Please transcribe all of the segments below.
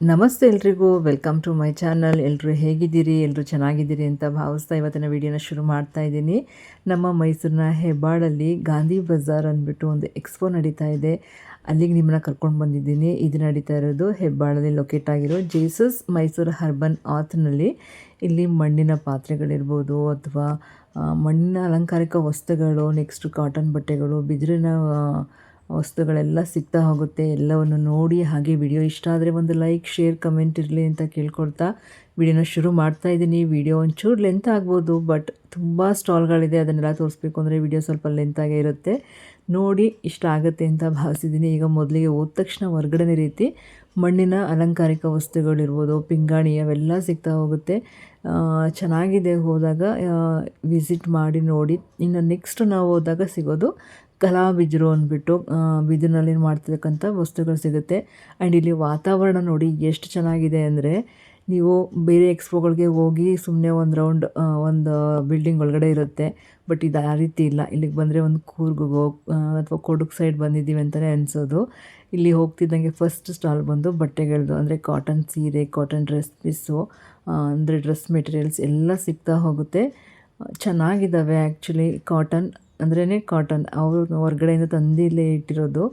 ನಮಸ್ತೆ ಎಲ್ರಿಗೂ, welcome to my channel. ಎಲ್ಲರೂ ಹೇಗಿದ್ದೀರಿ? ಎಲ್ಲರೂ ಚೆನ್ನಾಗಿದ್ದೀರಿ ಅಂತ ಭಾವಿಸ್ತಾ ಇವತ್ತಿನ ವಿಡಿಯೋನ ಶುರು ಮಾಡ್ತಾ ಇದ್ದೀನಿ. ನಮ್ಮ ಮೈಸೂರಿನ ಹೆಬ್ಬಾಳಲ್ಲಿ ಗಾಂಧಿ ಬಜಾರ್ ಅಂದ್ಬಿಟ್ಟು ಒಂದು ಎಕ್ಸ್ಪೋ ನಡೀತಾ ಇದೆ. ಅಲ್ಲಿಗೆ ನಿಮ್ಮನ್ನ ಕರ್ಕೊಂಡು ಬಂದಿದ್ದೀನಿ. ಇದು ನಡೀತಾ ಇರೋದು ಹೆಬ್ಬಾಳಲ್ಲಿ ಲೊಕೇಟ್ ಆಗಿರೋ ಜೇಸಸ್ ಮೈಸೂರು ಅರ್ಬನ್ ಆರ್ಟ್ನಲ್ಲಿ. ಇಲ್ಲಿ ಮಣ್ಣಿನ ಪಾತ್ರೆಗಳಿರ್ಬೋದು ಅಥವಾ ಮಣ್ಣಿನ ಅಲಂಕಾರಿಕ ವಸ್ತುಗಳು, ನೆಕ್ಸ್ಟ್ ಕಾಟನ್ ಬಟ್ಟೆಗಳು, ಬಿದಿರಿನ ವಸ್ತುಗಳೆಲ್ಲ ಸಿಗ್ತಾ ಹೋಗುತ್ತೆ. ಎಲ್ಲವನ್ನು ನೋಡಿ ಹಾಗೆ ವಿಡಿಯೋ ಇಷ್ಟ ಆದರೆ ಒಂದು ಲೈಕ್, ಶೇರ್, ಕಮೆಂಟ್ ಇರಲಿ ಅಂತ ಕೇಳ್ಕೊಳ್ತಾ ವಿಡಿಯೋನ ಶುರು ಮಾಡ್ತಾ ಇದ್ದೀನಿ. ವಿಡಿಯೋ ಒಂಚೂರು ಲೆಂತ್ ಆಗ್ಬೋದು, ಬಟ್ ತುಂಬ ಸ್ಟಾಲ್ಗಳಿದೆ. ಅದನ್ನೆಲ್ಲ ತೋರಿಸ್ಬೇಕು ಅಂದರೆ ವಿಡಿಯೋ ಸ್ವಲ್ಪ ಲೆಂತಾಗೇ ಇರುತ್ತೆ. ನೋಡಿ ಇಷ್ಟ ಆಗುತ್ತೆ ಅಂತ ಭಾವಿಸಿದ್ದೀನಿ. ಈಗ ಮೊದಲಿಗೆ ಹೋದ ತಕ್ಷಣ ಹೊರಗಡೆ ರೀತಿ ಮಣ್ಣಿನ ಅಲಂಕಾರಿಕ ವಸ್ತುಗಳಿರ್ಬೋದು, ಪಿಂಗಾಣಿ ಅವೆಲ್ಲ ಸಿಗ್ತಾ ಹೋಗುತ್ತೆ. ಚೆನ್ನಾಗಿದೆ. ಹೋದಾಗ ವಿಸಿಟ್ ಮಾಡಿ ನೋಡಿ. ಇನ್ನು ನೆಕ್ಸ್ಟ್ ನಾವು ಹೋದಾಗ ಸಿಗೋದು ಕಲಾಬಿದಿರು ಅಂದ್ಬಿಟ್ಟು ಬಿದಿರಿನಲ್ಲಿ ಮಾಡ್ತಿರ್ತಕ್ಕಂಥ ವಸ್ತುಗಳು ಸಿಗುತ್ತೆ. ಆ್ಯಂಡ್ ಇಲ್ಲಿ ವಾತಾವರಣ ನೋಡಿ ಎಷ್ಟು ಚೆನ್ನಾಗಿದೆ ಅಂದರೆ, ನೀವು ಬೇರೆ ಎಕ್ಸ್ಪೋಗಳಿಗೆ ಹೋಗಿ ಸುಮ್ಮನೆ ಒಂದು ರೌಂಡ್ ಒಂದು ಬಿಲ್ಡಿಂಗ್ ಒಳಗಡೆ ಇರುತ್ತೆ. ಬಟ್ ಇದು ಆ ರೀತಿ ಇಲ್ಲ. ಇಲ್ಲಿಗೆ ಬಂದರೆ ಒಂದು ಕೂರ್ಗಿಗೋ ಅಥವಾ ಕೊಡಗು ಸೈಡ್ ಬಂದಿದ್ದೀವಿ ಅಂತಲೇ ಅನಿಸೋದು. ಇಲ್ಲಿ ಹೋಗ್ತಿದ್ದಂಗೆ ಫಸ್ಟ್ ಸ್ಟಾಲ್ ಬಂದು ಬಟ್ಟೆಗಳದ್ದು, ಅಂದರೆ ಕಾಟನ್ ಸೀರೆ, ಕಾಟನ್ ಡ್ರೆಸ್ ಪೀಸು, ಅಂದರೆ ಡ್ರೆಸ್ ಮೆಟೀರಿಯಲ್ಸ್ ಎಲ್ಲ ಸಿಗ್ತಾ ಹೋಗುತ್ತೆ. ಚೆನ್ನಾಗಿದ್ದಾವೆ. ಆ್ಯಕ್ಚುಲಿ ಕಾಟನ್ ಅಂದ್ರೇ ಕಾಟನ್, ಅವರು ಹೊರ್ಗಡೆಯಿಂದ ತಂದಿಲ್ಲೇ ಇಟ್ಟಿರೋದು.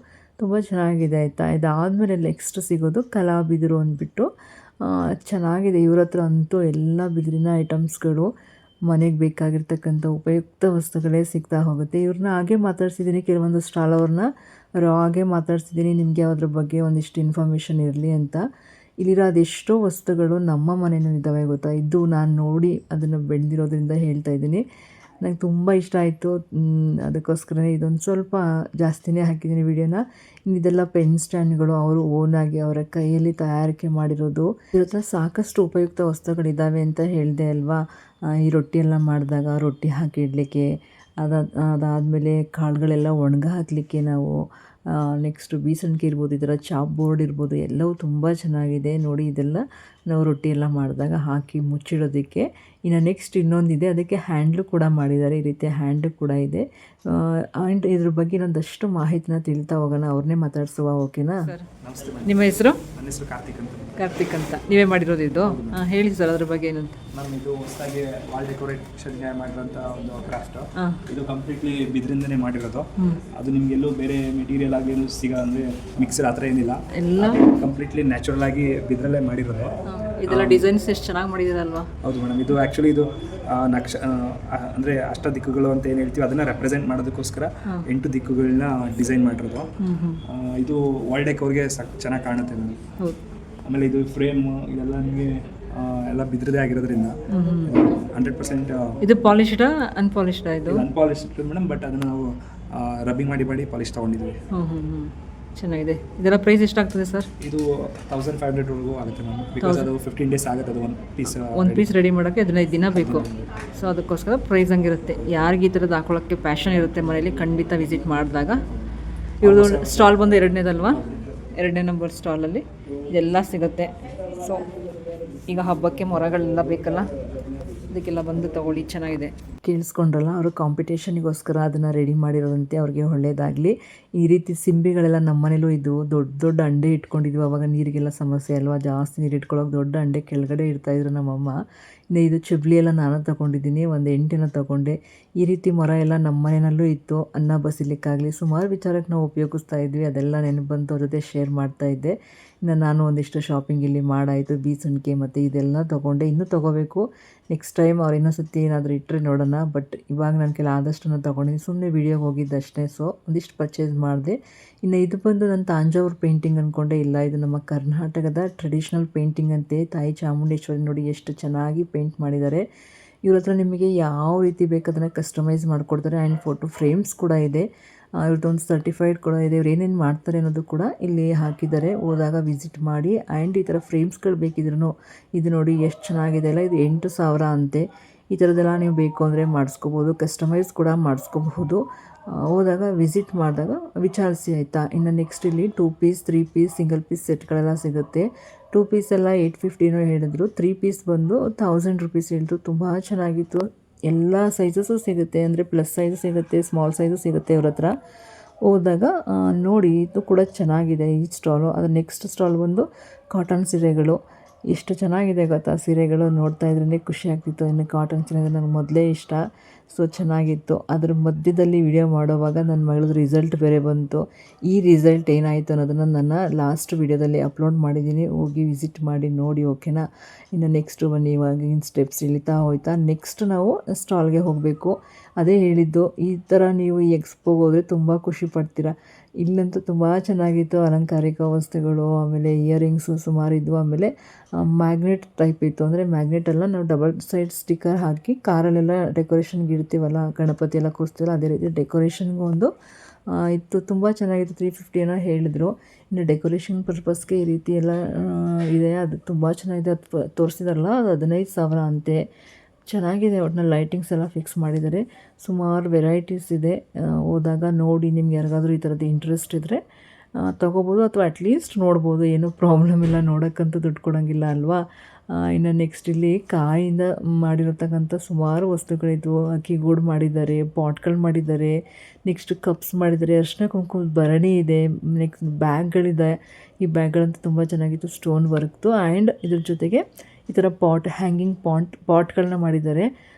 ತುಂಬ ಚೆನ್ನಾಗಿದೆ ಆಯಿತಾ. ಇದಾದಮೇಲೆ ನೆಕ್ಸ್ಟ್ ಸಿಗೋದು ಕಲಾಬಿದಿರು ಅಂದ್ಬಿಟ್ಟು ಚೆನ್ನಾಗಿದೆ. ಇವ್ರ ಹತ್ರ ಅಂತೂ ಎಲ್ಲ ಬಿದಿರಿನ ಐಟಮ್ಸ್ಗಳು, ಮನೆಗೆ ಬೇಕಾಗಿರ್ತಕ್ಕಂಥ ಉಪಯುಕ್ತ ವಸ್ತುಗಳೇ ಸಿಗ್ತಾ ಹೋಗುತ್ತೆ. ಇವ್ರನ್ನ ಹಾಗೆ ಮಾತಾಡ್ಸಿದ್ದೀನಿ, ಕೆಲವೊಂದು ಸ್ಟಾಲ್ ಅವ್ರನ್ನ ಹಾಗೆ ಮಾತಾಡ್ಸಿದ್ದೀನಿ, ನಿಮಗೆ ಅದ್ರ ಬಗ್ಗೆ ಒಂದಿಷ್ಟು ಇನ್ಫಾರ್ಮೇಷನ್ ಇರಲಿ ಅಂತ. ಇಲ್ಲಿರೋ ಅದೆಷ್ಟೋ ವಸ್ತುಗಳು ನಮ್ಮ ಮನೆಯಲ್ಲಿದ್ದಾವೆ ಗೊತ್ತಾ. ಇದು ನಾನು ನೋಡಿ ಅದನ್ನು ಬೆಳೆದಿರೋದ್ರಿಂದ ಹೇಳ್ತಾ ಇದ್ದೀನಿ. ನಂಗೆ ತುಂಬ ಇಷ್ಟ ಆಯಿತು. ಅದಕ್ಕೋಸ್ಕರನೇ ಇದೊಂದು ಸ್ವಲ್ಪ ಜಾಸ್ತಿನೇ ಹಾಕಿದ್ದೀನಿ ವಿಡಿಯೋನ. ಇದೆಲ್ಲ ಪೆನ್ ಸ್ಟ್ಯಾಂಡ್ಗಳು ಅವರು ಓನಾಗಿ ಅವರ ಕೈಯಲ್ಲಿ ತಯಾರಿಕೆ ಮಾಡಿರೋದು. ಇದ್ರ ಹತ್ರ ಸಾಕಷ್ಟು ಉಪಯುಕ್ತ ವಸ್ತುಗಳಿದ್ದಾವೆ ಅಂತ ಹೇಳಿದೆ ಅಲ್ವಾ. ಈ ರೊಟ್ಟಿ ಎಲ್ಲ ಮಾಡಿದಾಗ ರೊಟ್ಟಿ ಹಾಕಿ ಇಡಲಿಕ್ಕೆ, ಅದಾದಮೇಲೆ ಕಾಳುಗಳೆಲ್ಲ ಒಣಗ ಹಾಕಲಿಕ್ಕೆ ನಾವು, ನೆಕ್ಸ್ಟು ಬೀಸಣಿಗೆ ಇರ್ಬೋದು, ಈ ಥರ ಚಾಪ್ ಬೋರ್ಡ್ ಇರ್ಬೋದು, ಎಲ್ಲವೂ ತುಂಬ ಚೆನ್ನಾಗಿದೆ. ನೋಡಿ ಇದೆಲ್ಲ ನಾವು ರೊಟ್ಟಿ ಎಲ್ಲ ಮಾಡಿದಾಗ ಹಾಕಿ ಮುಚ್ಚಿಡೋದಕ್ಕೆ. ಇನ್ನು ನೆಕ್ಸ್ಟ್ ಇನ್ನೊಂದಿದೆ, ಅದಕ್ಕೆ ಹ್ಯಾಂಡ್ಲು ಕೂಡ ಮಾಡಿದ್ದಾರೆ. ಈ ರೀತಿಯ ಹ್ಯಾಂಡ್ಲು ಕೂಡ ಇದೆ. ಆ್ಯಂಡ್ ಇದ್ರ ಬಗ್ಗೆ ಇನ್ನೊಂದಷ್ಟು ಮಾಹಿತಿನ ತಿಳ್ತಾ ಹೋಗೋಣ. ಅವ್ರನ್ನೇ ಮಾತಾಡ್ಸುವ. ಓಕೆನಾ ಸರ್? ನಿಮ್ಮ ಹೆಸರು? ನನ್ನ ಹೆಸರು ಕಾರ್ತಿಕ್ ಅಂತ. ಕಾರ್ತಿಕ್ ಅಂತ. ನೀವೇ ಮಾಡಿರೋದು ಇದು? ಹೇಳಿ ಸರ್ ಅದ್ರ ಬಗ್ಗೆ ಏನಂತ. ನಾನು ಇದು ಹೊಸದಾಗಿ ವಾಲ್ ಡೆಕೋರೇಷನ್ಗೆ ಮಾಡಿರೋಂಥ ಒಂದು ಕ್ರಾಫ್ಟ್. ಇದು ಕಂಪ್ಲೀಟ್ಲಿ ಬಿದ್ರಿಂದನೇ ಮಾಡಿರೋದು. ಅದು ನಿಮಗೆಲ್ಲೂ ಬೇರೆ ಮೆಟೀರಿಯಲ್ ಆಗಿ ಏನು ಅಂದರೆ ಮಿಕ್ಸರ್ ಆ ಥರ ಏನಿಲ್ಲ, ಎಲ್ಲ ಕಂಪ್ಲೀಟ್ಲಿ ನ್ಯಾಚುರಲ್ ಆಗಿ ಬಿದ್ರಲ್ಲೇ ಮಾಡಿರೋದು. ಇದೆಲ್ಲ ಡಿಸೈನ್ಸ್ ಎಷ್ಟು ಚೆನ್ನಾಗಿ ಮಾಡಿದ್ದೀರಲ್ವಾ? ಹೌದು ಮೇಡಮ್. ಇದು ಆ್ಯಕ್ಚುಲಿ ಇದು ಅಂದರೆ ಅಷ್ಟ ದಿಕ್ಕುಗಳು ಅಂತ ಏನು ಹೇಳ್ತೀವಿ ಅದನ್ನು ರೆಪ್ರೆಸೆಂಟ್ ಮಾಡೋದಕ್ಕೋಸ್ಕರ 8 ದಿಕ್ಕುಗಳನ್ನ ಡಿಸೈನ್ ಮಾಡಿರೋದು. ಇದು ವಾಲ್ ಡೆಕೋರ್ಗೆ ಚೆನ್ನಾಗಿ ಕಾಣುತ್ತೆ ಮೇಡಮ್. ಆಮೇಲೆ ಇದು ಫ್ರೇಮ್ ಇದೆಲ್ಲ ನಿಮಗೆ ಎಲ್ಲ ಬಿದ್ರದೇ ಆಗಿರೋದ್ರಿಂದ 100%. ಇದು ಪಾಲಿಶ್ಡಾ ಅನ್ಪಾಲಿಶ್ಡಾ? ಇದು ಅನ್ಪಾಲಿಶ್ಡ್ ಮೇಡಮ್, ಬಟ್ ಅದನ್ನು ನಾವು ರಬ್ಬಿಂಗ್ ಮಾಡಿ ಪಾಲಿಶ್ ತೊಗೊಂಡಿದ್ವಿ. ಚೆನ್ನಾಗಿದೆ. ಇದೆಲ್ಲ ಪ್ರೈಸ್ ಎಷ್ಟಾಗ್ತದೆ ಸರ್? ಇದು 1500 ಆಗುತ್ತೆ ಮ್ಯಾಮ್. ಬಿಕಾಸ್ ಅದು 15 ಡೇಸ್ ಆಗುತ್ತೆ. ಅದು ಒಂದು ಪೀಸ್ ರೆಡಿ ಮಾಡೋಕ್ಕೆ 15 ದಿನ ಬೇಕು. ಸೊ ಅದಕ್ಕೋಸ್ಕರ ಪ್ರೈಸ್ ಹಂಗಿರುತ್ತೆ. ಯಾರಿಗೆ ಈ ಥರದ್ದು ಹಾಕೊಳ್ಳೋಕ್ಕೆ ಪ್ಯಾಷನ್ ಇರುತ್ತೆ ಮನೇಲಿ, ಖಂಡಿತ ವಿಸಿಟ್ ಮಾಡಿದಾಗ. ಇವ್ರದ್ದು ಸ್ಟಾಲ್ ಬಂದು 2ನೇದಲ್ವಾ? 2ನೇ ನಂಬರ್ ಸ್ಟಾಲಲ್ಲಿ ಇದೆಲ್ಲ ಸಿಗುತ್ತೆ. ಸೊ ಈಗ ಹಬ್ಬಕ್ಕೆ ಮೊರಗಳೆಲ್ಲ ಬೇಕಲ್ಲ, ಅದಕ್ಕೆಲ್ಲ ಬಂದು ತೊಗೊಳ್ಳಿ. ಚೆನ್ನಾಗಿದೆ. ಕೇಳಿಸ್ಕೊಂಡ್ರಲ್ಲ, ಅವರು ಕಾಂಪಿಟೇಷನಿಗೋಸ್ಕರ ಅದನ್ನು ರೆಡಿ ಮಾಡಿರೋದಂತೆ. ಅವ್ರಿಗೆ ಒಳ್ಳೆಯದಾಗಲಿ. ಈ ರೀತಿ ಸಿಂಬಿಗಳೆಲ್ಲ ನಮ್ಮ ಮನೇಲೂ ಇದು ದೊಡ್ಡ ದೊಡ್ಡ ಅಂಡೆ ಇಟ್ಕೊಂಡಿದ್ವಿ. ಅವಾಗ ನೀರಿಗೆಲ್ಲ ಸಮಸ್ಯೆ ಅಲ್ವಾ, ಜಾಸ್ತಿ ನೀರು ಇಟ್ಕೊಳ್ಳೋಕೆ ದೊಡ್ಡ ಅಂಡೆ ಕೆಳಗಡೆ ಇಡ್ತಾಯಿದ್ರು ನಮ್ಮಮ್ಮ. ಇನ್ನು ಇದು ಚುಬ್ಲಿ ಎಲ್ಲ ನಾನು ತೊಗೊಂಡಿದ್ದೀನಿ, ಒಂದು 8 ತೊಗೊಂಡೆ. ಈ ರೀತಿ ಮರ ಎಲ್ಲ ನಮ್ಮ ಮನೆಯಲ್ಲೂ ಇತ್ತು. ಅನ್ನ ಬಸಿಲಿಕ್ಕಾಗಲಿ ಸುಮಾರು ವಿಚಾರಕ್ಕೆ ನಾವು ಉಪಯೋಗಿಸ್ತಾ ಇದ್ವಿ. ಅದೆಲ್ಲ ನೆನಪು ಬಂತು, ಅವ್ರ ಜೊತೆ ಶೇರ್ ಮಾಡ್ತಾಯಿದ್ದೆ. ಇನ್ನು ನಾನು ಒಂದಿಷ್ಟು ಶಾಪಿಂಗ್ ಇಲ್ಲಿ ಮಾಡಾಯಿತು. ಬೀಸಣಿಗೆ ಮತ್ತು ಇದೆಲ್ಲ ತೊಗೊಂಡೆ. ಇನ್ನೂ ತೊಗೋಬೇಕು. ನೆಕ್ಸ್ಟ್ ಟೈಮ್ ಅವ್ರು ಇನ್ನೊಂದ್ಸತಿ ಏನಾದರೂ ಇಟ್ಟರೆ ನೋಡೋಣ. ಬಟ್ ಇವಾಗ ನನ್ನ ಕೆಲ ಆದಷ್ಟು ನಾನು ತೊಗೊಂಡಿದ್ದೀನಿ. ಸುಮ್ಮನೆ ವೀಡಿಯೋಗೆ ಹೋಗಿದ್ದಷ್ಟೇ. ಸೊ ಒಂದಿಷ್ಟು ಪರ್ಚೇಸ್ ಮಾಡಿದೆ. ಇನ್ನು ಇದು ಬಂದು ನನ್ನ ತಾಂಜಾವೂರು ಪೇಂಟಿಂಗ್ ಅಂದ್ಕೊಂಡೆ. ಇಲ್ಲ, ಇದು ನಮ್ಮ ಕರ್ನಾಟಕದ ಟ್ರೆಡಿಷ್ನಲ್ ಪೇಂಟಿಂಗ್ ಅಂತೆ. ತಾಯಿ ಚಾಮುಂಡೇಶ್ವರಿ ನೋಡಿ ಎಷ್ಟು ಚೆನ್ನಾಗಿ ಪೇಂಟ್ ಮಾಡಿದ್ದಾರೆ. ಇವ್ರ ಹತ್ರ ನಿಮಗೆ ಯಾವ ರೀತಿ ಬೇಕು ಅದನ್ನು ಕಸ್ಟಮೈಸ್ ಮಾಡಿಕೊಡ್ತಾರೆ. ಆ್ಯಂಡ್ ಫೋಟೋ ಫ್ರೇಮ್ಸ್ ಕೂಡ ಇದೆ. ಇವ್ರದ್ದೊಂದು ಸರ್ಟಿಫೈಡ್ ಕೂಡ ಇದೆ. ಇವ್ರು ಏನೇನು ಮಾಡ್ತಾರೆ ಅನ್ನೋದು ಕೂಡ ಇಲ್ಲಿ ಹಾಕಿದ್ದಾರೆ. ಹೋದಾಗ ವಿಸಿಟ್ ಮಾಡಿ. ಆ್ಯಂಡ್ ಈ ಥರ ಫ್ರೇಮ್ಸ್ಗಳು ಬೇಕಿದ್ರೂ ಇದು ನೋಡಿ ಎಷ್ಟು ಚೆನ್ನಾಗಿದೆ ಅಲ್ಲ. ಇದು 8000 ಅಂತೆ. ಈ ಥರದ್ದೆಲ್ಲ ನೀವು ಬೇಕು ಅಂದರೆ ಮಾಡಿಸ್ಕೋಬೋದು. ಕಸ್ಟಮೈಸ್ ಕೂಡ ಮಾಡಿಸ್ಕೋಬಹುದು. ಹೋದಾಗ ವಿಸಿಟ್ ಮಾಡಿದಾಗ ವಿಚಾರಿಸಿ ಆಯಿತಾ. ಇನ್ನು ನೆಕ್ಸ್ಟ್ ಇಲ್ಲಿ 2 ಪೀಸ್ 3 ಪೀಸ್ ಸಿಂಗಲ್ ಪೀಸ್ ಸೆಟ್ಗಳೆಲ್ಲ ಸಿಗುತ್ತೆ. 2 ಪೀಸ್ ಎಲ್ಲ 850 ಹೇಳಿದ್ರು. 3 ಪೀಸ್ ಬಂದು 1000 ರೂಪೀಸ್ ಹೇಳಿದ್ರು. ತುಂಬ ಚೆನ್ನಾಗಿತ್ತು. ಎಲ್ಲ ಸೈಜಸ್ಸು ಸಿಗುತ್ತೆ. ಅಂದರೆ ಪ್ಲಸ್ ಸೈಜು ಸಿಗುತ್ತೆ, ಸ್ಮಾಲ್ ಸೈಜು ಸಿಗುತ್ತೆ ಇವ್ರ ಹತ್ರ. ಹೋದಾಗ ನೋಡಿ ಇದು ಕೂಡ ಚೆನ್ನಾಗಿದೆ ಈ ಸ್ಟಾಲು. ಅದು ನೆಕ್ಸ್ಟ್ ಸ್ಟಾಲ್ ಬಂದು ಕಾಟನ್ ಸೀರೆಗಳು. ಎಷ್ಟು ಚೆನ್ನಾಗಿದೆ ಗೊತ್ತಾ ಸೀರೆಗಳು, ನೋಡ್ತಾ ಇದ್ರೇ ಖುಷಿ ಆಗ್ತಿತ್ತು. ಇನ್ನು ಕಾಟನ್ ಸೀರೆ ಅಂದರೆ ನನಗೆ ಮೊದಲೇ ಇಷ್ಟ, ಸೊ ಚೆನ್ನಾಗಿತ್ತು. ಅದ್ರ ಮಧ್ಯದಲ್ಲಿ ವಿಡಿಯೋ ಮಾಡೋವಾಗ ನನ್ನ ಮಗಳದ್ದು ರಿಸಲ್ಟ್ ಬೇರೆ ಬಂತು. ಈ ರಿಸಲ್ಟ್ ಏನಾಯಿತು ಅನ್ನೋದನ್ನು ನನ್ನ ಲಾಸ್ಟ್ ವಿಡಿಯೋದಲ್ಲಿ ಅಪ್ಲೋಡ್ ಮಾಡಿದ್ದೀನಿ, ಹೋಗಿ ವಿಸಿಟ್ ಮಾಡಿ ನೋಡಿ, ಓಕೆನಾ. ಇನ್ನು ನೆಕ್ಸ್ಟು ಬನ್ನಿ, ಇವಾಗಿನ ಸ್ಟೆಪ್ಸ್ ಇಳಿತಾ ಹೋಯ್ತಾ ನೆಕ್ಸ್ಟ್ ನಾವು ಸ್ಟಾಲ್ಗೆ ಹೋಗಬೇಕು. ಅದೇ ಹೇಳಿದ್ದು, ಈ ಥರ ನೀವು ಈ ಎಕ್ಸ್ಪೋಗೆ ಹೋದರೆ ತುಂಬ ಖುಷಿ ಪಡ್ತೀರಾ. ಇಲ್ಲಂತೂ ತುಂಬ ಚೆನ್ನಾಗಿತ್ತು, ಅಲಂಕಾರಿಕ ವಸ್ತುಗಳು, ಆಮೇಲೆ ಇಯರಿಂಗ್ಸು ಸುಮಾರು ಇದ್ವು. ಆಮೇಲೆ ಮ್ಯಾಗ್ನೆಟ್ ಟೈಪ್ ಇತ್ತು, ಅಂದರೆ ಮ್ಯಾಗ್ನೆಟ್ ಎಲ್ಲ ನಾವು ಡಬಲ್ ಸೈಡ್ ಸ್ಟಿಕ್ಕರ್ ಹಾಕಿ ಕಾರಲ್ಲೆಲ್ಲ ಡೆಕೋರೇಷನ್ಗೆ ಇಡ್ತೀವಲ್ಲ, ಗಣಪತಿ ಎಲ್ಲ ಕೂರಿಸ್ತೀವಲ್ಲ, ಅದೇ ರೀತಿ ಡೆಕೋರೇಷನ್ಗೆ ಒಂದು ಇತ್ತು. ತುಂಬ ಚೆನ್ನಾಗಿತ್ತು. 350 ಏನೋ ಹೇಳಿದರು. ಇನ್ನು ಡೆಕೋರೇಷನ್ ಪರ್ಪಸ್ಗೆ ಈ ರೀತಿ ಎಲ್ಲ ಇದೆ, ಅದು ತುಂಬ ಚೆನ್ನಾಗಿದೆ. ಅದು ತೋರಿಸಿದಾರಲ್ಲ, ಅದು 15,000 ಅಂತೆ. ಚೆನ್ನಾಗಿದೆ. ಒಟ್ಟಿನಲ್ಲಿ ಲೈಟಿಂಗ್ಸ್ ಎಲ್ಲ ಫಿಕ್ಸ್ ಮಾಡಿದ್ದಾರೆ. ಸುಮಾರು ವೆರೈಟೀಸ್ ಇದೆ. ಹೋದಾಗ ನೋಡಿ, ನಿಮ್ಗೆ ಯಾರಿಗಾದ್ರೂ ಈ ಥರದ್ದು ಇಂಟ್ರೆಸ್ಟ್ ಇದ್ದರೆ ತೊಗೋಬೋದು, ಅಥವಾ ಅಟ್ಲೀಸ್ಟ್ ನೋಡ್ಬೋದು. ಏನೂ ಪ್ರಾಬ್ಲಮ್ ಇಲ್ಲ, ನೋಡೋಕ್ಕಂತೂ ದುಡ್ಡು ಕೊಡೋಂಗಿಲ್ಲ ಅಲ್ವಾ. ಇನ್ನು ನೆಕ್ಸ್ಟ್ ಇಲ್ಲಿ ಕಾಯಿಂದ ಮಾಡಿರತಕ್ಕಂಥ ಸುಮಾರು ವಸ್ತುಗಳಿದ್ವು. ಅಕ್ಕಿಗೂಡು ಮಾಡಿದ್ದಾರೆ, ಪಾಟ್ಗಳು ಮಾಡಿದ್ದಾರೆ, ನೆಕ್ಸ್ಟ್ ಕಪ್ಸ್ ಮಾಡಿದ್ದಾರೆ, ಅರಿಶಿನ ಕುಂಕುಮದ ಭರಣಿ ಇದೆ, ನೆಕ್ಸ್ಟ್ ಬ್ಯಾಗ್ಗಳಿದೆ. ಈ ಬ್ಯಾಗ್ಗಳಂತೂ ತುಂಬ ಚೆನ್ನಾಗಿತ್ತು, ಸ್ಟೋನ್ ವರ್ಕ್ದು. ಆ್ಯಂಡ್ ಇದ್ರ ಜೊತೆಗೆ ಈ ಥರ ಹ್ಯಾಂಗಿಂಗ್ ಪಾಟ್ಗಳನ್ನ ಮಾಡಿದ್ದಾರೆ.